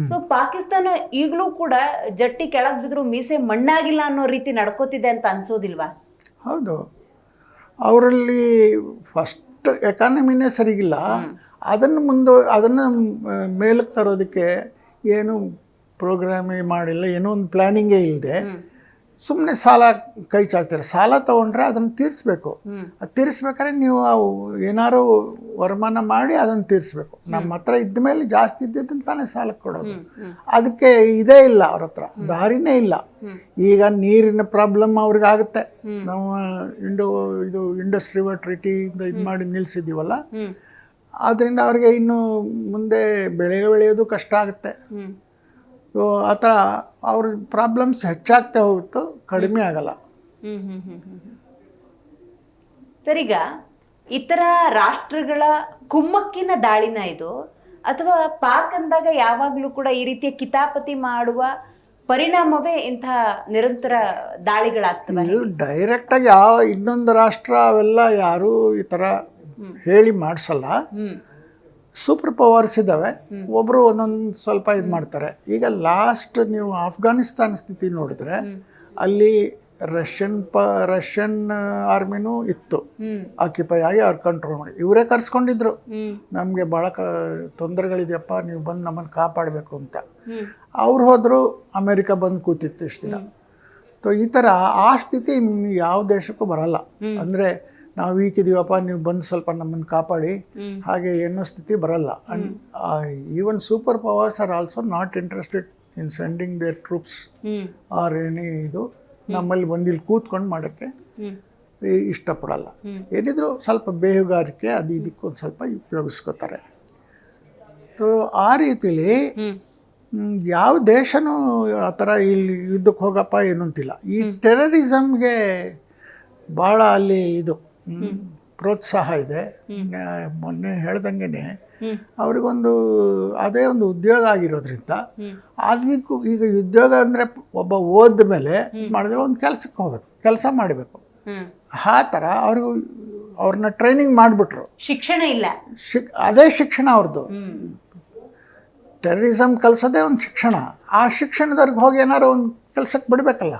ಸೊ ಪಾಕಿಸ್ತಾನ ಈಗಲೂ ಕೂಡ ಜಟ್ಟಿ ಕೆಳಗೆ ಬಿದ್ರು ಮೀಸೆ ಮಣ್ಣಾಗಿಲ್ಲ ಅನ್ನೋ ರೀತಿ ನಡ್ಕೋತಿದೆ ಅಂತ ಅನ್ಸೋದಿಲ್ವಾ? ಹೌದು, ಅವರಲ್ಲಿ ಫಸ್ಟ್ ಎಕಾನಮಿನೇ ಸರಿಗಿಲ್ಲ. ಅದನ್ನು ಮೇಲಕ್ಕೆ ತರೋದಕ್ಕೆ ಏನು ಪ್ರೋಗ್ರಾಮೇ ಮಾಡಿಲ್ಲ, ಏನೋ ಒಂದು ಪ್ಲ್ಯಾನಿಂಗೇ ಇಲ್ಲದೆ ಸುಮ್ಮನೆ ಸಾಲ ಕೈ ಚಾಚ್ತಾರೆ. ಸಾಲ ತೊಗೊಂಡ್ರೆ ಅದನ್ನು ತೀರಿಸ್ಬೇಕು. ಅದು ತೀರಿಸ್ಬೇಕಾದ್ರೆ ನೀವು ಅವು ಏನಾರು ವರಮಾನ ಮಾಡಿ ಅದನ್ನು ತೀರಿಸ್ಬೇಕು. ನಮ್ಮ ಹತ್ರ ಇದ್ದ ಮೇಲೆ ಜಾಸ್ತಿ ಇದ್ದಿದ್ದನ್ನು ತಾನೇ ಸಾಲಕ್ಕೆ ಕೊಡೋದು. ಅದಕ್ಕೆ ಇದೇ ಇಲ್ಲ, ಅವ್ರ ಹತ್ರ ದಾರಿನೇ ಇಲ್ಲ. ಈಗ ನೀರಿನ ಪ್ರಾಬ್ಲಮ್ ಅವ್ರಿಗೆ ಆಗುತ್ತೆ. ನಾವು ಇದು ಇಂಡಸ್ ರಿವರ್ ಟ್ರೀಟಿಯಿಂದ ಇದು ಮಾಡಿ ನಿಲ್ಲಿಸಿದ್ದೀವಲ್ಲ, ಆದ್ದರಿಂದ ಅವ್ರಿಗೆ ಇನ್ನು ಮುಂದೆ ಬೆಳೆಯೋದು ಕಷ್ಟ ಆಗುತ್ತೆ. ಸೊ ಆ ಥರ ಅವ್ರ ಪ್ರಾಬ್ಲಮ್ಸ್ ಹೆಚ್ಚಾಗ್ತಾ ಹೋಗುತ್ತೋ, ಕಡಿಮೆ ಆಗಲ್ಲ. ಸರ್, ಈಗ ಇತರ ರಾಷ್ಟ್ರಗಳ ಕುಮ್ಮಕ್ಕಿನ ದಾಳಿನ ಇದು, ಅಥವಾ ಪಾಕ್ ಅಂದಾಗ ಯಾವಾಗಲೂ ಕೂಡ ಈ ರೀತಿಯ ಕಿತಾಪತಿ ಮಾಡುವ ಪರಿಣಾಮವೇ ಇಂತಹ ನಿರಂತರ ದಾಳಿಗಳಾಗ್ತವೆ? ಇದು ಡೈರೆಕ್ಟಾಗಿ ಯಾವ ಇನ್ನೊಂದು ರಾಷ್ಟ್ರ ಅವೆಲ್ಲ ಯಾರೂ ಈ ಥರ ಹೇಳಿ ಮಾಡಿಸಲ್ಲ. ಸೂಪರ್ ಪವರ್ಸ್ ಇದ್ದಾವೆ, ಒಬ್ಬರು ಒಂದೊಂದು ಸ್ವಲ್ಪ ಇದು ಮಾಡ್ತಾರೆ. ಈಗ ಲಾಸ್ಟ್ ನೀವು ಆಫ್ಘಾನಿಸ್ತಾನ ಸ್ಥಿತಿ ನೋಡಿದ್ರೆ ಅಲ್ಲಿ ರಷ್ಯನ್ ಆರ್ಮಿನೂ ಇತ್ತು, ಆಕ್ಯುಪೈ ಆಗಿ ಅವ್ರು ಕಂಟ್ರೋಲ್ ಮಾಡಿ. ಇವರೇ ಕರ್ಸ್ಕೊಂಡಿದ್ರು, ನಮಗೆ ಭಾಳ ತೊಂದರೆಗಳಿದೆಯಪ್ಪ, ನೀವು ಬಂದು ನಮ್ಮನ್ನು ಕಾಪಾಡಬೇಕು ಅಂತ. ಅವ್ರು ಹೋದರು, ಅಮೇರಿಕ ಬಂದು ಕೂತಿತ್ತು ಇಷ್ಟು ದಿನ. ಸೊ ಈ ಥರ ಆ ಸ್ಥಿತಿ ಯಾವ ದೇಶಕ್ಕೂ ಬರಲ್ಲ. ಅಂದರೆ ನಾವು ವೀಕಿದೀವಪ್ಪ, ನೀವು ಬಂದು ಸ್ವಲ್ಪ ನಮ್ಮನ್ನು ಕಾಪಾಡಿ ಹಾಗೆ ಏನೋ ಸ್ಥಿತಿ ಬರಲ್ಲ. And even super powers are also not interested in sending their troops or any ಇದು ನಮ್ಮಲ್ಲಿ ಬಂದು ಇಲ್ಲಿ ಕೂತ್ಕೊಂಡು ಮಾಡೋಕ್ಕೆ ಇಷ್ಟಪಡಲ್ಲ. ಏನಿದ್ರು ಸ್ವಲ್ಪ ಬೇಹುಗಾರಿಕೆ ಅದು ಇದಕ್ಕೆ ಒಂದು ಸ್ವಲ್ಪ ಉಪಯೋಗಿಸ್ಕೋತಾರೆ. ಸೊ ಆ ರೀತಿಲಿ ಯಾವ ದೇಶನೂ ಆ ಥರ ಇಲ್ಲಿ ಯುದ್ಧಕ್ಕೆ ಹೋಗಪ್ಪ ಏನು ಅಂತಿಲ್ಲ. ಈ ಟೆರರಿಸಮ್ಗೆ ಭಾಳ ಅಲ್ಲಿ ಇದು ಪ್ರೋತ್ಸಾಹ ಇದೆ. ಮೊನ್ನೆ ಹೇಳ್ದಂಗೆ ಅವ್ರಿಗೊಂದು ಅದೇ ಒಂದು ಉದ್ಯೋಗ ಆಗಿರೋದ್ರಿಂದ ಅದಕ್ಕೂ ಈಗ ಉದ್ಯೋಗ ಅಂದರೆ ಒಬ್ಬ ಓದ ಮೇಲೆ ಮಾಡಿದ್ರೆ ಒಂದು ಕೆಲಸಕ್ಕೆ ಹೋಗ್ಬೇಕು, ಕೆಲಸ ಮಾಡಬೇಕು. ಆ ಥರ ಅವ್ರನ್ನ ಟ್ರೈನಿಂಗ್ ಮಾಡಿಬಿಟ್ರು. ಶಿಕ್ಷಣ ಇಲ್ಲ, ಅದೇ ಶಿಕ್ಷಣ ಅವ್ರದ್ದು. ಟೆರರಿಸಮ್ ಕಲಿಸೋದೇ ಒಂದು ಶಿಕ್ಷಣ. ಆ ಶಿಕ್ಷಣದವ್ರಿಗೆ ಹೋಗಿ ಏನಾರು ಒಂದು ಕೆಲ್ಸಕ್ಕೆ ಬಿಡಬೇಕಲ್ಲ,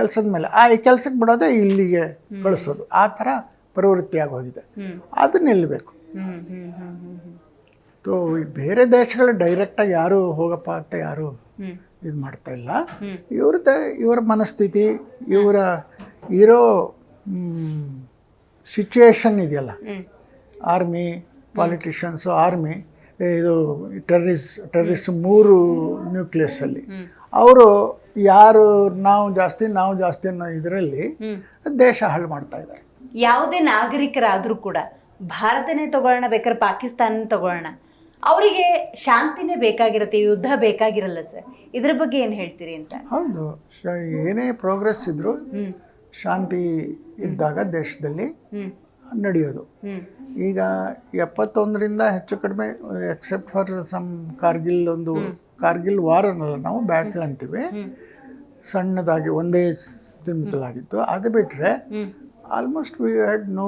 ಕೆಲಸದ ಮೇಲೆ ಈ ಕೆಲ್ಸಕ್ಕೆ ಬಿಡೋದೇ ಇಲ್ಲಿಗೆ ಕಳಿಸೋದು. ಆ ಥರ ಪ್ರವೃತ್ತಿಯಾಗಿ ಹೋಗಿದೆ. ಅದು ನಿಲ್ಲಬೇಕು. ಸೊ ಬೇರೆ ದೇಶಗಳು ಡೈರೆಕ್ಟಾಗಿ ಯಾರು ಹೋಗಪ್ಪ ಅಂತ ಯಾರು ಇದು ಮಾಡ್ತಾ ಇಲ್ಲ. ಇವರ ಮನಸ್ಥಿತಿ, ಇವರ ಇರೋ ಸಿಚುವೇಶನ್ ಇದೆಯಲ್ಲ, ಆರ್ಮಿ, ಪಾಲಿಟಿಷಿಯನ್ಸು, ಆರ್ಮಿ, ಇದು ಟೆರರಿಸ್ಟ್ 3 ನ್ಯೂಕ್ಲಿಯಸ್ಸಲ್ಲಿ ಅವರು ಯಾರು ನಾವು ಜಾಸ್ತಿ ಅನ್ನೋ ಇದರಲ್ಲಿ ದೇಶ ಹಾಳು ಮಾಡ್ತಾ ಇದ್ದಾರೆ. ಯಾವುದೇ ನಾಗರಿಕರಾದರೂ ಕೂಡ ಭಾರತನೇ ತಗೊಳ್ಳೋಣ, ಬೇಕಾದ್ರೆ ಪಾಕಿಸ್ತಾನ ತಗೊಳ್ಳೋಣ, ಅವರಿಗೆ ಶಾಂತಿನೇ ಬೇಕಾಗಿರುತ್ತೆ, ಯುದ್ಧ ಬೇಕಾಗಿರಲ್ಲ ಸರ್. ಇದ್ರ ಬಗ್ಗೆ ಏನು ಹೇಳ್ತೀರಿ ಅಂತ? ಹೌದು, ಏನೇ ಪ್ರೋಗ್ರೆಸ್ ಇದ್ರೂ ಶಾಂತಿ ಇದ್ದಾಗ ದೇಶದಲ್ಲಿ ನಡೆಯೋದು. ಈಗ 71ರಿಂದ ಹೆಚ್ಚು ಕಡಿಮೆ, except for some Kargil war ಅನ್ನಲ್ಲ, ನಾವು ಬ್ಯಾಟಲ್ ಅಂತೀವಿ, ಸಣ್ಣದಾಗಿ ಒಂದೇ ಸೀಮಿತಲಾಗಿತ್ತು. ಅದು ಬಿಟ್ಟರೆ almost we had no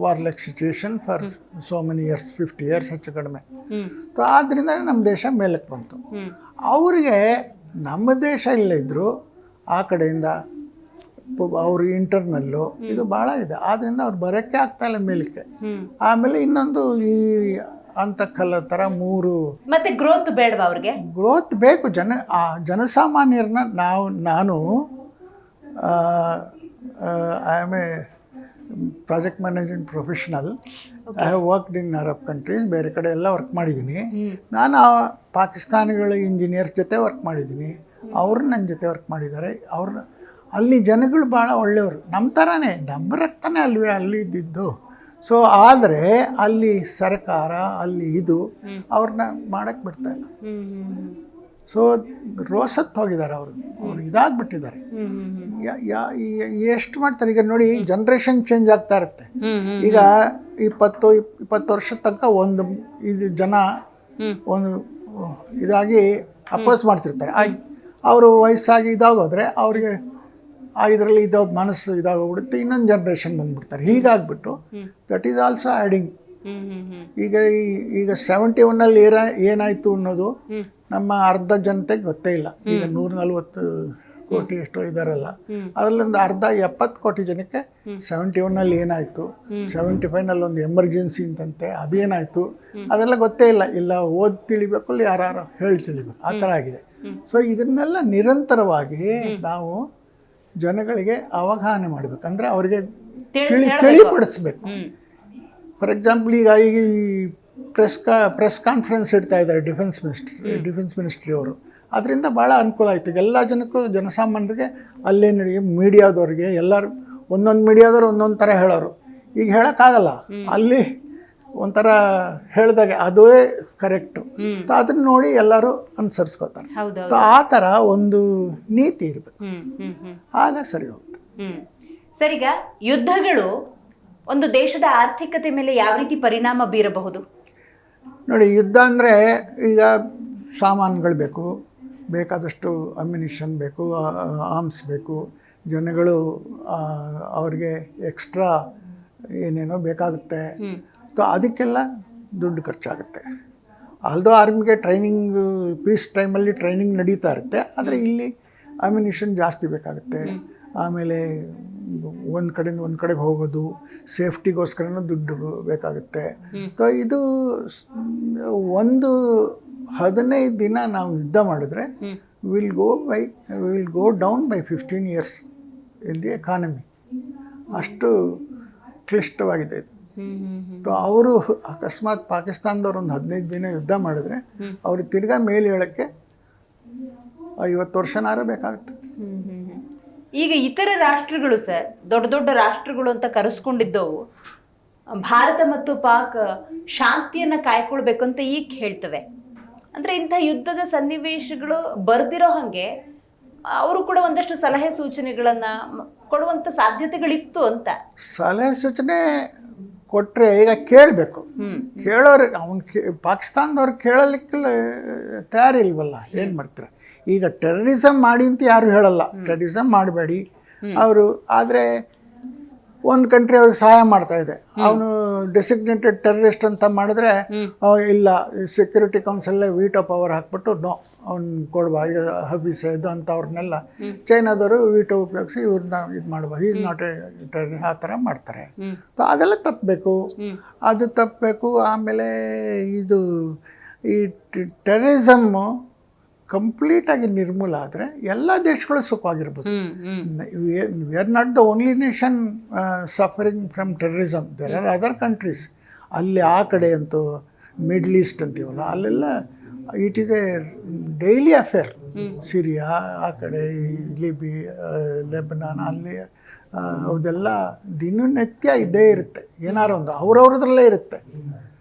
warlike situation for so many years, 50 years ಹೆಚ್ಚು ಕಡಿಮೆ. ಸೊ ಆದ್ದರಿಂದ ನಮ್ಮ ದೇಶ ಮೇಲಕ್ಕೆ ಬಂತು. ಅವರಿಗೆ ನಮ್ಮ ದೇಶ ಇಲ್ಲದಿದ್ದರೂ ಆ ಕಡೆಯಿಂದ ಅವ್ರ ಇಂಟರ್ನಲ್ಲು ಇದು ಭಾಳ ಇದೆ. ಆದ್ದರಿಂದ ಅವ್ರು ಬರೋಕ್ಕೆ ಆಗ್ತಾಯಿಲ್ಲ ಮೇಲಕ್ಕೆ. ಆಮೇಲೆ ಇನ್ನೊಂದು ಈ ಅಂತಕ್ಕಲ್ಲ ಥರ 3 ಮತ್ತೆ ಗ್ರೋತ್ ಬೇಡವಾ ಅವ್ರಿಗೆ? ಗ್ರೋತ್ ಬೇಕು. ಜನಸಾಮಾನ್ಯರನ್ನ ನಾನು I am A project management professional. I have worked in Arab countries, ಬೇರೆ ಕಡೆ ಎಲ್ಲ ವರ್ಕ್ ಮಾಡಿದ್ದೀನಿ. ನಾನು ಪಾಕಿಸ್ತಾನಿಗಳ ಇಂಜಿನಿಯರ್ಸ್ ಜೊತೆ ವರ್ಕ್ ಮಾಡಿದ್ದೀನಿ, ಅವರು ನನ್ನ ಜೊತೆ ವರ್ಕ್ ಮಾಡಿದ್ದಾರೆ. ಅಲ್ಲಿ ಜನಗಳು ಭಾಳ ಒಳ್ಳೆಯವರು, ನಮ್ಮ ಥರನೇ, ನಮ್ಮ ರಕ್ತನೇ ಅಲ್ಲಿ ಇದ್ದಿದ್ದು. ಸೊ ಆದರೆ ಅಲ್ಲಿ ಸರ್ಕಾರ ಅಲ್ಲಿ ಅವ್ರನ್ನ ಮಾಡಕ್ಕೆ ಬಿಡ್ತಾಯಿಲ್ಲ. ಸೊ ರೋಸತ್ತು ಹೋಗಿದ್ದಾರೆ ಅವರು ಇದಾಗ್ಬಿಟ್ಟಿದ್ದಾರೆ. ಎಷ್ಟು ಮಾಡ್ತಾರೆ ಈಗ ನೋಡಿ, ಜನ್ರೇಷನ್ ಚೇಂಜ್ ಆಗ್ತಾ ಇರುತ್ತೆ. ಈಗ 20 ವರ್ಷದ ತನಕ ಒಂದು ಜನ ಒಂದು ಇದಾಗಿ ಅಪೋಸ್ ಮಾಡ್ತಿರ್ತಾರೆ. ಅವರು ವಯಸ್ಸಾಗಿ ಇದಾಗೋದ್ರೆ ಅವ್ರಿಗೆ ಇದರಲ್ಲಿ ಮನಸ್ಸು ಇದಾಗೋಗ್ಬಿಡುತ್ತೆ, ಇನ್ನೊಂದು ಜನ್ರೇಷನ್ ಬಂದ್ಬಿಡ್ತಾರೆ. ಹೀಗಾಗ್ಬಿಟ್ಟು ದಟ್ ಈಸ್ ಆಲ್ಸೋ ಆ್ಯಡಿಂಗ್. ಈಗ 71ನಲ್ಲಿ ಏನಾಯಿತು ಅನ್ನೋದು ನಮ್ಮ ಅರ್ಧ ಜನತೆಗೆ ಗೊತ್ತೇ ಇಲ್ಲ. ಈಗ 140 ಕೋಟಿ ಎಷ್ಟೋ ಇದಾರಲ್ಲ, ಅದರಲ್ಲೊಂದು ಅರ್ಧ 70 ಕೋಟಿ ಜನಕ್ಕೆ 71ನಲ್ಲಿ ಏನಾಯಿತು, 75ನಲ್ಲಿ ಒಂದು ಎಮರ್ಜೆನ್ಸಿ ಅಂತಂತೆ ಅದೇನಾಯಿತು ಅದೆಲ್ಲ ಗೊತ್ತೇ ಇಲ್ಲ ಓದಿ ತಿಳಿಬೇಕು, ಇಲ್ಲ ಯಾರು ಹೇಳಿ ತಿಳಿಬೇಕು, ಆ ಥರ ಆಗಿದೆ. ಸೊ ಇದನ್ನೆಲ್ಲ ನಿರಂತರವಾಗಿ ನಾವು ಜನಗಳಿಗೆ ಅವಗಾಹನೆ ಮಾಡಬೇಕು, ಅಂದರೆ ಅವರಿಗೆ ತಿಳಿಪಡಿಸ್ಬೇಕು. ಫಾರ್ ಎಕ್ಸಾಂಪಲ್ ಈಗ ಈ ಪ್ರೆಸ್ ಕಾನ್ಫರೆನ್ಸ್ ಇಡ್ತಾ ಇದ್ದಾರೆ ಡಿಫೆನ್ಸ್ ಮಿನಿಸ್ಟ್ರಿ ಅವರು. ಅದರಿಂದ ಭಾಳ ಅನುಕೂಲ ಆಯಿತು ಎಲ್ಲ ಜನಕ್ಕೂ, ಜನಸಾಮಾನ್ಯರಿಗೆ, ಅಲ್ಲೇ ನಡೆಯೋ ಮೀಡಿಯಾದವ್ರಿಗೆ, ಎಲ್ಲರೂ ಒಂದೊಂದು ಮೀಡಿಯಾದವ್ರು ಒಂದೊಂದು ಥರ ಹೇಳೋರು. ಈಗ ಹೇಳೋಕ್ಕಾಗಲ್ಲ, ಅಲ್ಲಿ ಒಂಥರ ಹೇಳಿದಾಗೆ ಅದುವೇ ಕರೆಕ್ಟು. ಅದನ್ನ ನೋಡಿ ಎಲ್ಲರೂ ಅನುಸರಿಸ್ಕೋತಾರೆ. ಆ ಥರ ಒಂದು ನೀತಿ ಇರಬೇಕು, ಆಗ ಸರಿ ಹೋಗುತ್ತೆ. ಸರ್, ಈಗ ಯುದ್ಧಗಳು ಒಂದು ದೇಶದ ಆರ್ಥಿಕತೆ ಮೇಲೆ ಯಾವ ರೀತಿ ಪರಿಣಾಮ ಬೀರಬಹುದು? ನೋಡಿ, ಯುದ್ಧ ಅಂದರೆ ಈಗ ಸಾಮಾನುಗಳು ಬೇಕು, ಬೇಕಾದಷ್ಟು ಅಮ್ಯುನಿಷನ್ ಬೇಕು, ಆರ್ಮ್ಸ್ ಬೇಕು, ಜನಗಳು ಅವ್ರಿಗೆ ಎಕ್ಸ್ಟ್ರಾ ಏನೇನೋ ಬೇಕಾಗುತ್ತೆ. ಅದಕ್ಕೆಲ್ಲ ದುಡ್ಡು ಖರ್ಚಾಗುತ್ತೆ. ಆಲ್ದೋ ಆರ್ಮಿಗೆ ಟ್ರೈನಿಂಗ್, ಪೀಸ್ ಟೈಮಲ್ಲಿ ಟ್ರೈನಿಂಗ್ ನಡೀತಾ ಇರುತ್ತೆ, ಆದರೆ ಇಲ್ಲಿ ಅಮ್ಯುನಿಷನ್ ಜಾಸ್ತಿ ಬೇಕಾಗುತ್ತೆ. ಆಮೇಲೆ ಒಂದು ಕಡೆಯಿಂದ ಒಂದು ಕಡೆಗೆ ಹೋಗೋದು, ಸೇಫ್ಟಿಗೋಸ್ಕರನೂ ದುಡ್ಡು ಬೇಕಾಗುತ್ತೆ. ಸೊ ಇದು ಒಂದು 15 ದಿನ ನಾವು ಯುದ್ಧ ಮಾಡಿದ್ರೆ will go down by 15 years in the economy. ಅಷ್ಟು ಕ್ಲಿಷ್ಟವಾಗಿದೆ ಇದು. ಅವರು ಅಕಸ್ಮಾತ್ ಪಾಕಿಸ್ತಾನದವ್ರು ಒಂದು 15 ದಿನ ಯುದ್ಧ ಮಾಡಿದ್ರೆ ಅವ್ರಿಗೆ ತಿರ್ಗಾ ಮೇಲೆ ಹೇಳೋಕ್ಕೆ 50 ವರ್ಷನಾರು ಬೇಕಾಗುತ್ತೆ. ಈಗ ಇತರ ರಾಷ್ಟ್ರಗಳು ಸರ್, ದೊಡ್ಡ ದೊಡ್ಡ ರಾಷ್ಟ್ರಗಳು ಅಂತ ಕರೆಸ್ಕೊಂಡಿದ್ದವು ಭಾರತ ಮತ್ತು ಪಾಕ್ ಶಾಂತಿಯನ್ನ ಕಾಯ್ಕೊಳ್ಬೇಕು ಅಂತ ಈಗ ಹೇಳ್ತವೆ. ಅಂದ್ರೆ ಇಂಥ ಯುದ್ಧದ ಸನ್ನಿವೇಶಗಳು ಬರ್ದಿರೋ ಹಾಗೆ ಅವರು ಕೂಡ ಒಂದಷ್ಟು ಸಲಹೆ ಸೂಚನೆಗಳನ್ನ ಕೊಡುವಂತ ಸಾಧ್ಯತೆಗಳಿತ್ತು ಅಂತ. ಸಲಹೆ ಸೂಚನೆ ಕೊಟ್ಟರೆ ಈಗ ಕೇಳಬೇಕು, ಕೇಳೋರು ಪಾಕಿಸ್ತಾನದವ್ರು ಕೇಳಲಿಕ್ಕೆಲ್ಲ ತಯಾರಿಲ್ವಲ್ಲ, ಏನು ಮಾಡ್ತಾರೆ? ಈಗ ಟೆರರಿಸಮ್ ಮಾಡಿ ಅಂತ ಯಾರು ಹೇಳಲ್ಲ, ಟೆರರಿಸಮ್ ಮಾಡಬೇಡಿ ಅವರು. ಆದರೆ ಒಂದು ಕಂಟ್ರಿ ಅವ್ರಿಗೆ ಸಹಾಯ ಮಾಡ್ತಾ ಇದೆ, ಅವನು ಡೆಸಿಗ್ನೇಟೆಡ್ ಟೆರರಿಸ್ಟ್ ಅಂತ ಮಾಡಿದ್ರೆ ಇಲ್ಲ, ಸೆಕ್ಯೂರಿಟಿ ಕೌನ್ಸಿಲಲ್ಲೇ ವೀಟೋ ಪವರ್ ಹಾಕ್ಬಿಟ್ಟು ನೋ ಅವ್ನು ಕೊಡ್ಬಾ, ಈಗ ಹಬೀಸ್ ಇದು ಅಂತ ಅವ್ರನ್ನೆಲ್ಲ ಚೈನಾದವರು ವೀಟೋ ಉಪಯೋಗಿಸಿ ಇವ್ರನ್ನ ಇದು ಮಾಡ್ಬಾ, ಈಸ್ ನಾಟ್ ಎ ಟೆರರಿಸ್ಟ್, ಆ ಥರ ಮಾಡ್ತಾರೆ. ಸೊ ಅದೆಲ್ಲ ತಪ್ಪಬೇಕು, ಅದು ತಪ್ಪಬೇಕು. ಆಮೇಲೆ ಇದು ಈ ಟೆರರಿಸಮ್ಮು ಕಂಪ್ಲೀಟಾಗಿ ನಿರ್ಮೂಲ ಆದರೆ ಎಲ್ಲ ದೇಶಗಳು ಸುಖವಾಗಿರ್ಬೋದು. We are not the only nation suffering from terrorism, there are other countries. ಅಲ್ಲಿ ಆ ಕಡೆ ಅಂತೂ ಮಿಡ್ಲ್ ಈಸ್ಟ್ ಅಂತೀವಲ್ಲ, ಅಲ್ಲೆಲ್ಲ it is a daily affair. Syria ಆ ಕಡೆ, ಲೆಬನಾನ್, ಅಲ್ಲಿ ಅದೆಲ್ಲ ದಿನನಿತ್ಯ ಇದ್ದೇ ಇರುತ್ತೆ, ಏನಾರು ಒಂದು ಅವ್ರವ್ರದ್ರಲ್ಲೇ ಇರುತ್ತೆ.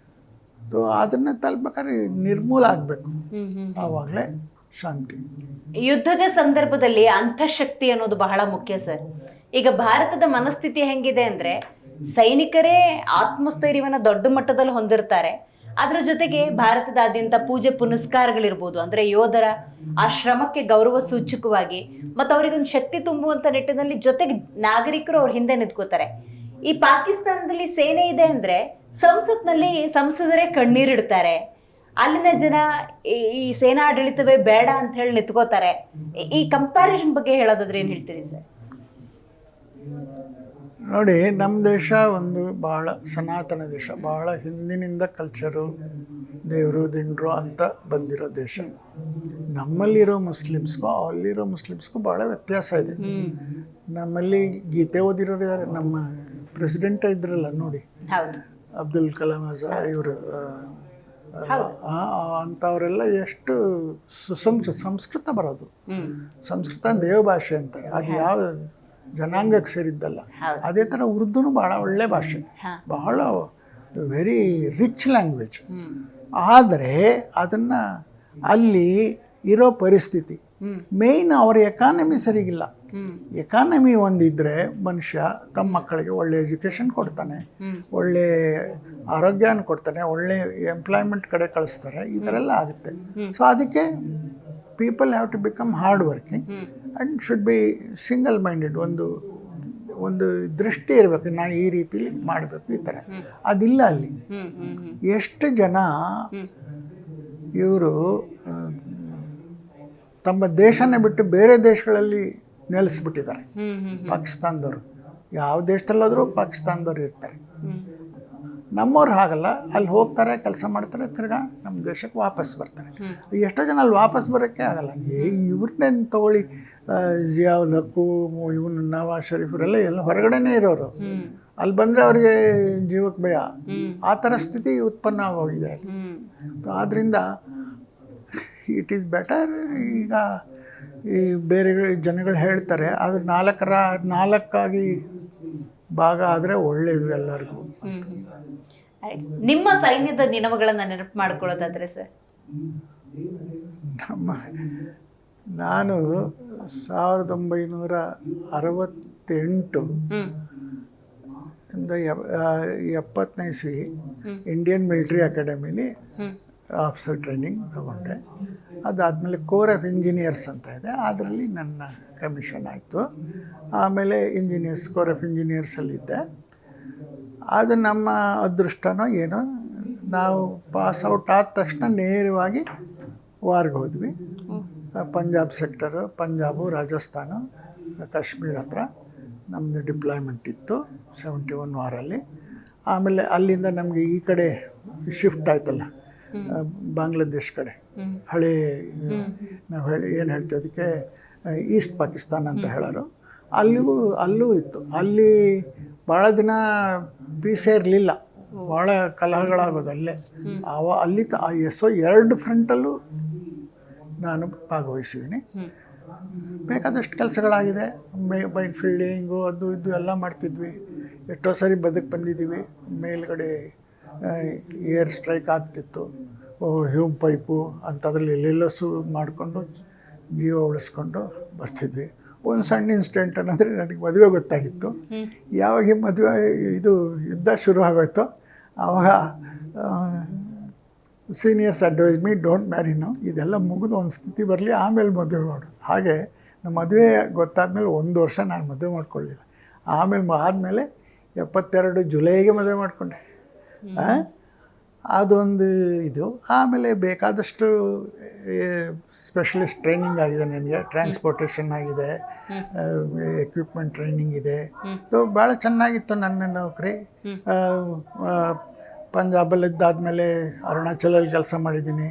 ಸೊ ಅದನ್ನು ತಲುಪಬೇಕಾದ್ರೆ ನಿರ್ಮೂಲ ಆಗಬೇಕು, ಆವಾಗಲೇ ಶಾಂತಿ. ಯುದ್ಧದ ಸಂದರ್ಭದಲ್ಲಿ ಅಂತಃಶಕ್ತಿ ಅನ್ನೋದು ಬಹಳ ಮುಖ್ಯ ಸರ್. ಈಗ ಭಾರತದ ಮನಸ್ಥಿತಿ ಹೆಂಗಿದೆ ಅಂದ್ರೆ, ಸೈನಿಕರೇ ಆತ್ಮಸ್ಥೈರ್ಯವನ್ನ ದೊಡ್ಡ ಮಟ್ಟದಲ್ಲಿ ಹೊಂದಿರ್ತಾರೆ. ಅದ್ರ ಜೊತೆಗೆ ಭಾರತದಾದ್ಯಂತ ಪೂಜೆ ಪುನಸ್ಕಾರಗಳಿರ್ಬೋದು, ಅಂದ್ರೆ ಯೋಧರ ಆ ಶ್ರಮಕ್ಕೆ ಗೌರವ ಸೂಚಕವಾಗಿ ಮತ್ತು ಅವರಿಗೊಂದು ಶಕ್ತಿ ತುಂಬುವಂತ ನಿಟ್ಟಿನಲ್ಲಿ ಜೊತೆಗೆ ನಾಗರಿಕರು ಅವ್ರ ಹಿಂದೆ ನಿಂತ್ಕೋತಾರೆ. ಈ ಪಾಕಿಸ್ತಾನದಲ್ಲಿ ಸೇನೆ ಇದೆ ಅಂದ್ರೆ ಸಂಸತ್ನಲ್ಲಿ ಸಂಸದರೇ ಕಣ್ಣೀರಿಡ್ತಾರೆ, ಅಲ್ಲಿನ ಜನ ಈ ಸೇನಾಡಳಿತವೇ ಬೇಡ ಅಂತ ಹೇಳಿ ನಿಂತ್ಕೋತಾರೆ. ಈ ಕಂಪ್ಯಾರಿಸನ್ ಬಗ್ಗೆ ಹೇಳೋದಾದ್ರೆ ಏನು ಹೇಳ್ತೀರಿ ಸರ್? ನೋಡಿ, ನಮ್ಮ ದೇಶ ಒಂದು ಭಾಳ ಸನಾತನ ದೇಶ, ಭಾಳ ಹಿಂದಿನಿಂದ ಕಲ್ಚರು, ದೇವರು ದಿಂಡ್ರು ಅಂತ ಬಂದಿರೋ ದೇಶ. ನಮ್ಮಲ್ಲಿರೋ ಮುಸ್ಲಿಮ್ಸ್ಗೂ ಅಲ್ಲಿರೋ ಮುಸ್ಲಿಮ್ಸ್ಗೂ ಭಾಳ ವ್ಯತ್ಯಾಸ ಇದೆ. ನಮ್ಮಲ್ಲಿ ಗೀತೆ ಓದಿರೋರು ಯಾರು? ನಮ್ಮ ಪ್ರೆಸಿಡೆಂಟ್ ಇದ್ರಲ್ಲ ನೋಡಿ, ಅಬ್ದುಲ್ ಕಲಾಂ ಆಜಾದ್, ಇವರು ಅಂಥವರೆಲ್ಲ ಎಷ್ಟು ಸಂಸ್ಕೃತ ಬರೋದು. ಸಂಸ್ಕೃತ ದೇವಭಾಷೆ ಅಂತಾರೆ, ಅದು ಯಾವ ಜನಾಂಗಕ್ಕೆ ಸೇರಿದ್ದಲ್ಲ. ಅದೇ ಥರ ಉರ್ದುನು ಭಾಳ ಒಳ್ಳೆ ಭಾಷೆ, ಬಹಳ ವೆರಿ ರಿಚ್ ಲ್ಯಾಂಗ್ವೇಜ್. ಆದರೆ ಅದನ್ನು ಅಲ್ಲಿ ಇರೋ ಪರಿಸ್ಥಿತಿ ಮೇಯ್ನ್ ಅವರ ಎಕಾನಮಿ ಸರಿಗಿಲ್ಲ. ಎಕಾನಮಿ ಒಂದಿದ್ರೆ ಮನುಷ್ಯ ತಮ್ಮ ಮಕ್ಕಳಿಗೆ ಒಳ್ಳೆ ಎಜುಕೇಷನ್ ಕೊಡ್ತಾನೆ, ಒಳ್ಳೆ ಆರೋಗ್ಯನ ಕೊಡ್ತಾನೆ, ಒಳ್ಳೆ ಎಂಪ್ಲಾಯ್ಮೆಂಟ್ ಕಡೆ ಕಳಿಸ್ತಾರೆ, ಈ ಥರ ಎಲ್ಲ ಆಗುತ್ತೆ. ಸೊ ಅದಕ್ಕೆ people have to become hard working and should be single minded. ಒಂದು ದೃಷ್ಟಿ ಇರಬೇಕು, ನಾ ಈ ರೀತಿಲಿ ಮಾಡಬೇಕು, ಈ ಥರ ಅದಿಲ್ಲ ಅಲ್ಲಿ. ಎಷ್ಟು ಜನ ಇವರು ತಮ್ಮ ದೇಶನೇ ಬಿಟ್ಟು ಬೇರೆ ದೇಶಗಳಲ್ಲಿ ನೆಲೆಸ್ಬಿಟ್ಟಿದ್ದಾರೆ ಪಾಕಿಸ್ತಾನದವರು. ಯಾವ ದೇಶದಲ್ಲಾದರೂ ಪಾಕಿಸ್ತಾನದವ್ರು ಇರ್ತಾರೆ. ನಮ್ಮವ್ರು ಹಾಗಲ್ಲ, ಅಲ್ಲಿ ಹೋಗ್ತಾರೆ, ಕೆಲಸ ಮಾಡ್ತಾರೆ, ತಿರ್ಗಾ ನಮ್ಮ ದೇಶಕ್ಕೆ ವಾಪಸ್ ಬರ್ತಾರೆ. ಎಷ್ಟೋ ಜನ ಅಲ್ಲಿ ವಾಪಸ್ ಬರೋಕ್ಕೆ ಆಗಲ್ಲ. ಇವ್ರನ್ನೇನು ತೊಗೊಳ್ಳಿ, ಜಿಯಾವುಲ್ ಹಕ್ಕು, ಇವನು ನವಾಜ್ ಶರೀಫ್ರೆಲ್ಲ ಎಲ್ಲ ಹೊರಗಡೆನೇ ಇರೋರು. ಅಲ್ಲಿ ಬಂದರೆ ಅವ್ರಿಗೆ ಜೀವಕ್ಕೆ ಭಯ, ಆ ಥರ ಸ್ಥಿತಿ ಉತ್ಪನ್ನ ಆಗೋಗಿದೆ. ಆದ್ದರಿಂದ ಇಟ್ ಈಸ್ ಬೆಟರ್. ಈಗ ಈ ಬೇರೆ ಜನಗಳು ಹೇಳ್ತಾರೆ, ಅದು ನಾಲ್ಕಾಗಿ ಭಾಗ ಆದರೆ ಒಳ್ಳೆಯದು ಎಲ್ಲರಿಗೂ. ನಿಮ್ಮ ಸೈನ್ಯದ ದಿನಗಳನ್ನು ನೆನಪು ಮಾಡ್ಕೊಳ್ಳೋದಾದ್ರೆ ಸರ್? ನಾನು 1968 ಇಂದ 70ನೇ ಇಸ್ವಿ ಇಂಡಿಯನ್ ಮಿಲಿಟರಿ ಅಕಾಡೆಮಿಲಿ ಆಫೀಸರ್ ಟ್ರೈನಿಂಗ್ ತಗೊಂಡೆ. ಅದಾದಮೇಲೆ ಕೋರ್ ಆಫ್ ಇಂಜಿನಿಯರ್ಸ್ ಅಂತ ಇದೆ, ಅದರಲ್ಲಿ ನನ್ನ ಕಮಿಷನ್ ಆಯಿತು. ಆಮೇಲೆ ಕೋರ್ ಆಫ್ ಇಂಜಿನಿಯರ್ಸಲ್ಲಿದ್ದೆ. ಅದು ನಮ್ಮ ಅದೃಷ್ಟನೋ ಏನೋ, ನಾವು ಪಾಸ್ ಔಟ್ ಆದ ತಕ್ಷಣ ನೇರವಾಗಿ ವಾರ್ಗೆ ಹೋದ್ವಿ. ಪಂಜಾಬ್ ಸೆಕ್ಟರು, ಪಂಜಾಬು, ರಾಜಸ್ಥಾನ, ಕಾಶ್ಮೀರ ಹತ್ರ ನಮ್ಮದು ಡಿಪ್ಲಾಯ್ಮೆಂಟ್ ಇತ್ತು 71 ವಾರಲ್ಲಿ. ಆಮೇಲೆ ಅಲ್ಲಿಂದ ನಮಗೆ ಈ ಕಡೆ ಶಿಫ್ಟ್ ಆಯ್ತಲ್ಲ, ಬಾಂಗ್ಲಾದೇಶ್ ಕಡೆ, ಹಳೆ ನಾವು ಏನು ಹೇಳ್ತೀವಿ ಅದಕ್ಕೆ ಈಸ್ಟ್ ಪಾಕಿಸ್ತಾನ ಅಂತ ಹೇಳೋರು. ಅಲ್ಲೂ ಇತ್ತು. ಅಲ್ಲಿ ಭಾಳ ದಿನ ಪೀಸೇ ಇರಲಿಲ್ಲ, ಭಾಳ ಕಲಹಗಳಾಗೋದು ಅಲ್ಲೇ. ಅಲ್ಲಿ ಎರಡು ಫ್ರಂಟಲ್ಲೂ ನಾನು ಭಾಗವಹಿಸಿದ್ದೀನಿ. ಬೇಕಾದಷ್ಟು ಕೆಲಸಗಳಾಗಿದೆ. ಮೈನ್ ಫೀಲ್ಡಿಂಗು ಅದು ಇದು ಎಲ್ಲ ಮಾಡ್ತಿದ್ವಿ. ಎಷ್ಟೋ ಸರಿ ಬದುಕು ಬಂದಿದ್ದೀವಿ. ಮೇಲ್ಗಡೆ ಏರ್ ಸ್ಟ್ರೈಕ್ ಆಗ್ತಿತ್ತು, ಹ್ಯೂಮ್ ಪೈಪು ಅಂಥದ್ರಲ್ಲಿ ಎಲ್ಲೆಲ್ಲೋ ಮಾಡಿಕೊಂಡು ಜೀವ ಉಳಿಸ್ಕೊಂಡು ಬರ್ತಿದ್ವಿ. ಒಂದು ಸಣ್ಣ ಇನ್ಸಿಡೆಂಟ್ ಅನ್ನೋದ್ರೆ, ನನಗೆ ಮದುವೆ ಗೊತ್ತಾಗಿತ್ತು. ಯಾವಾಗ ಮದುವೆ ಯುದ್ಧ ಶುರು ಆಗೋಯ್ತು ಆವಾಗ seniors advise me don't marry now, ಇದೆಲ್ಲ ಮುಗಿದು ಒಂದು ಸ್ಥಿತಿ ಬರಲಿ ಆಮೇಲೆ ಮದುವೆ ಮಾಡೋದು. ಹಾಗೆ ನಮ್ಮ ಮದುವೆ ಗೊತ್ತಾದ್ಮೇಲೆ 1 ವರ್ಷ ನಾನು ಮದುವೆ ಮಾಡ್ಕೊಳ್ಳಿಲ್ಲ. ಆದಮೇಲೆ 72 ಜುಲೈಗೆ ಮದುವೆ ಮಾಡಿಕೊಂಡೆ. ಅದೊಂದು ಇದು. ಆಮೇಲೆ ಬೇಕಾದಷ್ಟು ಸ್ಪೆಷಲಿಸ್ಟ್ ಟ್ರೈನಿಂಗ್ ಆಗಿದೆ ನನಗೆ. ಟ್ರಾನ್ಸ್ಪೋರ್ಟೇಷನ್ ಆಗಿದೆ, ಎಕ್ವಿಪ್ಮೆಂಟ್ ಟ್ರೈನಿಂಗ್ ಇದೆ. ಭಾಳ ಚೆನ್ನಾಗಿತ್ತು ನನ್ನ ನೌಕರಿ. ಪಂಜಾಬಲ್ಲಿದ್ದಾದಮೇಲೆ ಅರುಣಾಚಲಲ್ಲಿ ಕೆಲಸ ಮಾಡಿದ್ದೀನಿ,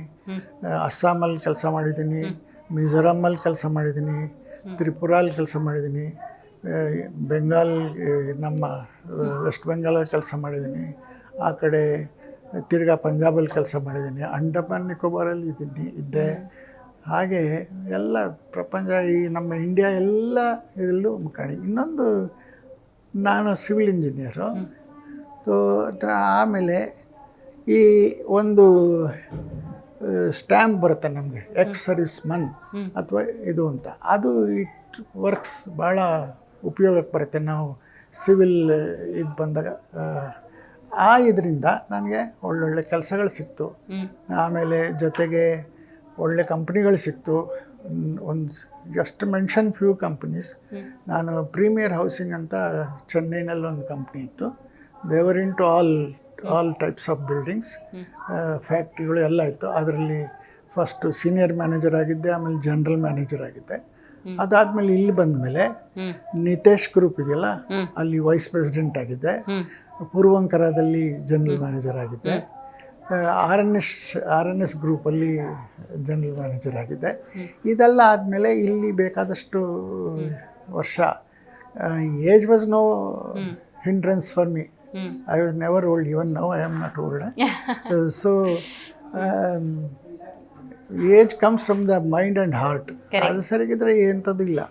ಅಸ್ಸಾಮಲ್ಲಿ ಕೆಲಸ ಮಾಡಿದ್ದೀನಿ, ಮಿಜೋರಾಮಲ್ಲಿ ಕೆಲಸ ಮಾಡಿದ್ದೀನಿ, ತ್ರಿಪುರಲ್ಲಿ ಕೆಲಸ ಮಾಡಿದ್ದೀನಿ, ಬೆಂಗಾಲ್ ನಮ್ಮ ವೆಸ್ಟ್ ಬೆಂಗಾಲಲ್ಲಿ ಕೆಲಸ ಮಾಡಿದ್ದೀನಿ, ಆ ಕಡೆ ತಿರ್ಗಾ ಪಂಜಾಬಲ್ಲಿ ಕೆಲಸ ಮಾಡಿದ್ದೀನಿ, ಅಂಡಮಾನ್ ನಿಕೋಬಾರಲ್ಲಿ ಇದ್ದೆ. ಹಾಗೆ ಎಲ್ಲ ಪ್ರಪಂಚ, ಈ ನಮ್ಮ ಇಂಡಿಯಾ ಎಲ್ಲ ಇದರಲ್ಲೂ ಮುಖಾಣಿ. ಇನ್ನೊಂದು, ನಾನು ಸಿವಿಲ್ ಇಂಜಿನಿಯರು. ಆಮೇಲೆ ಈ ಒಂದು ಸ್ಟ್ಯಾಂಪ್ ಬರುತ್ತೆ ನಮಗೆ, ಎಕ್ಸ್ ಸರ್ವಿಸ್ ಮನ್ ಅಥವಾ ಇದು ಅಂತ. ಅದು ಇಟ್ ವರ್ಕ್ಸ್, ಭಾಳ ಉಪಯೋಗಕ್ಕೆ ಬರುತ್ತೆ ನಾವು ಸಿವಿಲ್ ಇದು ಬಂದಾಗ. ಇದರಿಂದ ನನಗೆ ಒಳ್ಳೊಳ್ಳೆ ಕೆಲಸಗಳು ಸಿಕ್ತು. ಆಮೇಲೆ ಜೊತೆಗೆ ಒಳ್ಳೆ ಕಂಪ್ನಿಗಳು ಸಿಕ್ತು. ಒಂದು ಜಸ್ಟ್ ಮೆನ್ಷನ್ ಫ್ಯೂ ಕಂಪ್ನೀಸ್. ನಾನು ಪ್ರೀಮಿಯರ್ ಹೌಸಿಂಗ್ ಅಂತ ಚೆನ್ನೈನಲ್ಲಿ ಒಂದು ಕಂಪ್ನಿ ಇತ್ತು. They were into all types of buildings, ಫ್ಯಾಕ್ಟ್ರಿಗಳು ಎಲ್ಲ ಇತ್ತು. ಅದರಲ್ಲಿ ಫಸ್ಟು ಸೀನಿಯರ್ ಮ್ಯಾನೇಜರ್ ಆಗಿದ್ದೆ, ಆಮೇಲೆ ಜನರಲ್ ಮ್ಯಾನೇಜರ್ ಆಗಿದ್ದೆ. ಅದಾದಮೇಲೆ ಇಲ್ಲಿ ಬಂದ ಮೇಲೆ ನಿತೇಶ್ ಗ್ರೂಪ್ ಇದೆಯಲ್ಲ, ಅಲ್ಲಿ ವೈಸ್ ಪ್ರೆಸಿಡೆಂಟ್ ಆಗಿದ್ದೆ. ಪೂರ್ವಂಕರದಲ್ಲಿ ಜನರಲ್ ಮ್ಯಾನೇಜರ್ ಆಗಿದ್ದೆ. RNS ಗ್ರೂಪಲ್ಲಿ ಜನರಲ್ ಮ್ಯಾನೇಜರ್ ಆಗಿದ್ದೆ. ಇದೆಲ್ಲ ಆದಮೇಲೆ ಇಲ್ಲಿ ಬೇಕಾದಷ್ಟು ವರ್ಷ, age was no hindrance for me. I was never old, even now I am not old. So age comes from the mind and heart. ಅದು ಸರಿಗಿದ್ರೆ ಎಂಥದ್ದು ಇಲ್ಲ.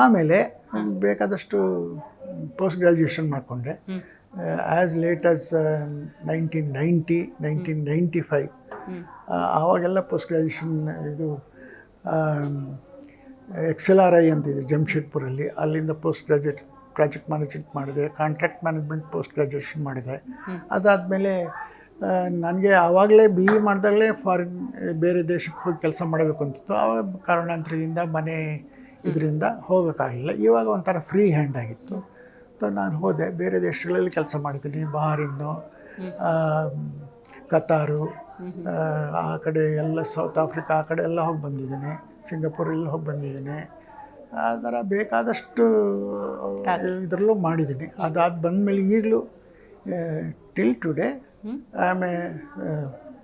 ಆಮೇಲೆ ಬೇಕಾದಷ್ಟು ಪೋಸ್ಟ್ ಗ್ರ್ಯಾಜುಯೇಷನ್ ಮಾಡಿಕೊಂಡೆ. ಆ್ಯಸ್ ಲೇಟ್ ಆಸ್ 1995 ಆವಾಗೆಲ್ಲ ಪೋಸ್ಟ್ ಗ್ರ್ಯಾಜುಯೇಷನ್ ಇದು XLRI ಅಂತಿದೆ ಜಮ್ಶೆಡ್ಪುರಲ್ಲಿ. ಅಲ್ಲಿಂದ ಪೋಸ್ಟ್ ಗ್ರ್ಯಾಜುಯೇಟ್ ಪ್ರಾಜೆಕ್ಟ್ ಮ್ಯಾನೇಜ್ಮೆಂಟ್ ಮಾಡಿದೆ, ಕಾಂಟ್ರಾಕ್ಟ್ ಮ್ಯಾನೇಜ್ಮೆಂಟ್ ಪೋಸ್ಟ್ ಗ್ರ್ಯಾಜುಯೇಷನ್ ಮಾಡಿದೆ. ಅದಾದಮೇಲೆ ನನಗೆ ಆವಾಗಲೇ BE ಮಾಡಿದಾಗಲೇ ಬೇರೆ ದೇಶಕ್ಕೆ ಹೋಗಿ ಕೆಲಸ ಮಾಡಬೇಕು ಅಂತಿತ್ತು. ಆವಾಗ ಕಾರಣಾಂತರದಿಂದ ಮನೆ ಇದರಿಂದ ಹೋಗೋಕ್ಕಾಗಲಿಲ್ಲ. ಇವಾಗ ಒಂಥರ ಫ್ರೀ ಹ್ಯಾಂಡ್ ಆಗಿತ್ತು. ನಾನು ಹೋದೆ, ಬೇರೆ ದೇಶಗಳಲ್ಲಿ ಕೆಲಸ ಮಾಡ್ತೀನಿ. ಬಹರಿನ್ನು, ಕತಾರು, ಆ ಕಡೆ ಎಲ್ಲ ಸೌತ್ ಆಫ್ರಿಕಾ ಆ ಕಡೆ ಎಲ್ಲ ಹೋಗಿ ಬಂದಿದ್ದೀನಿ, ಸಿಂಗಾಪುರಲ್ಲಿ ಹೋಗಿ ಬಂದಿದ್ದೀನಿ. ಆ ಥರ ಬೇಕಾದಷ್ಟು ಇದರಲ್ಲೂ ಮಾಡಿದ್ದೀನಿ. ಅದಾದ ಬಂದಮೇಲೆ ಈಗಲೂ till today I am a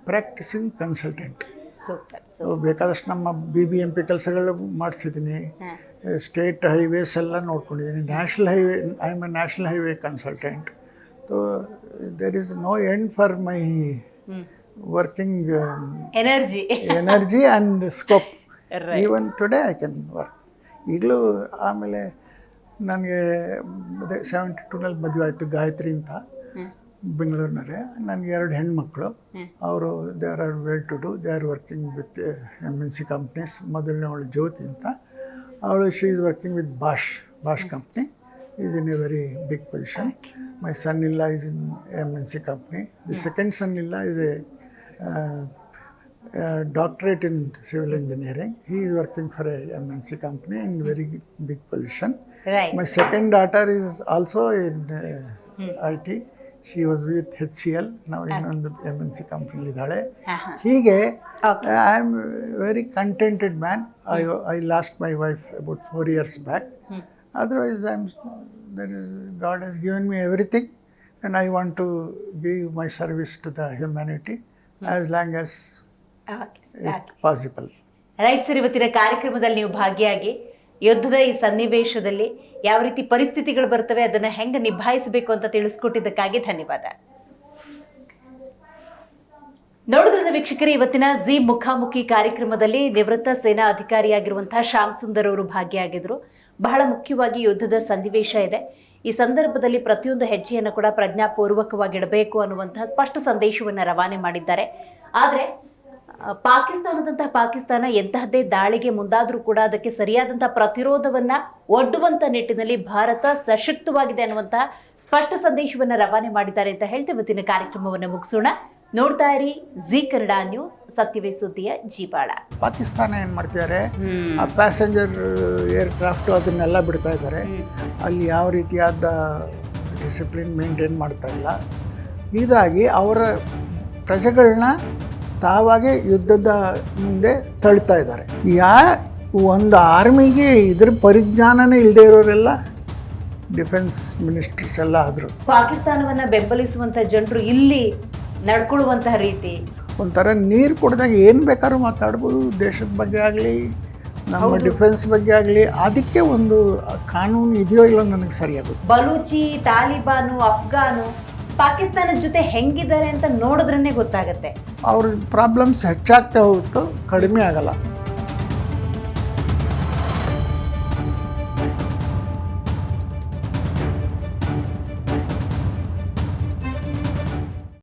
practising consultant. Super. ಬೇಕಾದಷ್ಟು ನಮ್ಮ BBMP ಕೆಲಸಗಳು ಮಾಡಿಸಿದ್ದೀನಿ. ಸ್ಟೇಟ್ ಹೈವೇಸ್ ಎಲ್ಲ ನೋಡ್ಕೊಂಡಿದ್ದೀನಿ. National highway I am a national highway consultant. So there is no end for my working energy and scope. Even today I can work. ಈಗಲೂ ಆಮೇಲೆ ನನಗೆ 72ನಲ್ಲಿ ಮದುವೆ ಆಯಿತು, ಗಾಯತ್ರಿ ಅಂತ, ಬೆಂಗಳೂರಿನವರೇ. ನನಗೆ 2 ಹೆಣ್ಮಕ್ಳು. ಅವರು they are well to do, they are working with MNC companies. ಮೊದಲನೇವಳು ಜ್ಯೋತಿ ಅಂತ, ಅವಳು she is working with Bosch company, is in a very big position. My son ಇಲ್ಲ is in MNC company. The second son ಇಲ್ಲ is a doctorate in civil engineering. He is working for a MNC company in very big position. Right. My second daughter is also in IT. She was with HCL. Now in ಒಂದು MNC company ಇದ್ದಾಳೆ. ಹೀಗೆ I am a very contented man. I lost my wife about 4 years back. Otherwise God has given me everything, and I want to give my service to the humanity as long as possible. Right sir, ಇವತ್ತಿನ ಕಾರ್ಯಕ್ರಮದಲ್ಲಿ ನೀವು ಭಾಗಿಯಾಗಿ ಯುದ್ಧದ ಈ ಸನ್ನಿವೇಶದಲ್ಲಿ ಯಾವ ರೀತಿ ಪರಿಸ್ಥಿತಿಗಳು ಬರ್ತವೆ, ಅದನ್ನ ಹೆಂಗೆ ನಿಭಾಯಿಸಬೇಕು ಅಂತ ತಿಳಿಸ್ಕೊಟ್ಟಿದ್ದಕ್ಕಾಗಿ ಧನ್ಯವಾದ. ನೋಡಿದ್ರಲ್ಲ ವೀಕ್ಷಕರೇ, ಇವತ್ತಿನ ಜಿ ಮುಖಾಮುಖಿ ಕಾರ್ಯಕ್ರಮದಲ್ಲಿ ನಿವೃತ್ತ ಸೇನಾ ಅಧಿಕಾರಿಯಾಗಿರುವಂತಹ ಶ್ಯಾಮ್ ಸುಂದರ್ ಅವರು ಭಾಗಿಯಾಗಿದ್ರು. ಬಹಳ ಮುಖ್ಯವಾಗಿ ಯುದ್ಧದ ಸನ್ನಿವೇಶ ಇದೆ. ಈ ಸಂದರ್ಭದಲ್ಲಿ ಪ್ರತಿಯೊಂದು ಹೆಜ್ಜೆಯನ್ನು ಕೂಡ ಪ್ರಜ್ಞಾಪೂರ್ವಕವಾಗಿಡಬೇಕು ಅನ್ನುವಂತಹ ಸ್ಪಷ್ಟ ಸಂದೇಶವನ್ನು ರವಾನೆ ಮಾಡಿದ್ದಾರೆ. ಆದರೆ ಪಾಕಿಸ್ತಾನ ಎಂತಹದ್ದೇ ದಾಳಿಗೆ ಮುಂದಾದರೂ ಕೂಡ ಅದಕ್ಕೆ ಸರಿಯಾದಂತಹ ಪ್ರತಿರೋಧವನ್ನ ಒಡ್ಡುವಂತ ನಿಟ್ಟಿನಲ್ಲಿ ಭಾರತ ಸಶಕ್ತವಾಗಿದೆ ಅನ್ನುವಂತಹ ಸ್ಪಷ್ಟ ಸಂದೇಶವನ್ನ ರವಾನೆ ಮಾಡಿದ್ದಾರೆ ಅಂತ ಹೇಳ್ತಾ ಇವತ್ತಿನ ಕಾರ್ಯಕ್ರಮವನ್ನು ಮುಗಿಸೋಣ. ನೋಡ್ತಾ ಇರಿ ಜಿ ಕನ್ನಡ ನ್ಯೂಸ್, ಸತ್ಯವೇ ಸುದ್ದಿಯ ಜೀವಾಳ. ಪಾಕಿಸ್ತಾನ ಏನು ಮಾಡ್ತಿದ್ದಾರೆ, ಆ ಪ್ಯಾಸೆಂಜರ್ ಏರ್ಕ್ರಾಫ್ಟು ಅದನ್ನೆಲ್ಲ ಬಿಡ್ತಾ ಇದ್ದಾರೆ. ಅಲ್ಲಿ ಯಾವ ರೀತಿಯಾದ ಡಿಸಿಪ್ಲಿನ್ ಮೇಂಟೈನ್ ಮಾಡ್ತಾ ಇಲ್ಲ. ಹೀಗಾಗಿ ಅವರ ಪ್ರಜೆಗಳನ್ನ ತಾವಾಗೆ ಯುದ್ಧದ ಮುಂದೆ ತಳ್ತಾ ಇದ್ದಾರೆ. ಒಂದು ಆರ್ಮಿಗೆ ಇದ್ರ ಪರಿಜ್ಞಾನನೇ ಇಲ್ಲದೆ ಇರೋರೆಲ್ಲ ಡಿಫೆನ್ಸ್ ಮಿನಿಸ್ಟರ್ಸ್ ಎಲ್ಲ ಆದರು. ಪಾಕಿಸ್ತಾನವನ್ನ ಬೆಂಬಲಿಸುವಂತ ಜನರು ಇಲ್ಲಿ ನಡ್ಕೊಳ್ಳುವಂತಹ ರೀತಿ ಒಂಥರ ನೀರು ಕುಡ್ದಾಗ ಏನು ಬೇಕಾದ್ರೂ ಮಾತಾಡ್ಬೋದು, ದೇಶದ ಬಗ್ಗೆ ಆಗಲಿ ನಮ್ಮ ಡಿಫೆನ್ಸ್ ಬಗ್ಗೆ ಆಗಲಿ. ಅದಕ್ಕೆ ಒಂದು ಕಾನೂನು ಇದೆಯೋ ಇಲ್ಲೋ ನನಗೆ ಸರಿಯಾಗುತ್ತೆ. ಬಲೂಚಿ, ತಾಲಿಬಾನು, ಅಫ್ಘಾನು ಪಾಕಿಸ್ತಾನದ ಜೊತೆ ಹೆಂಗಿದ್ದಾರೆ ಅಂತ ನೋಡಿದ್ರೇ ಗೊತ್ತಾಗತ್ತೆ. ಅವ್ರ ಪ್ರಾಬ್ಲಮ್ಸ್ ಹೆಚ್ಚಾಗ್ತಾ ಹೋಗುತ್ತೋ, ಕಡಿಮೆ ಆಗಲ್ಲ.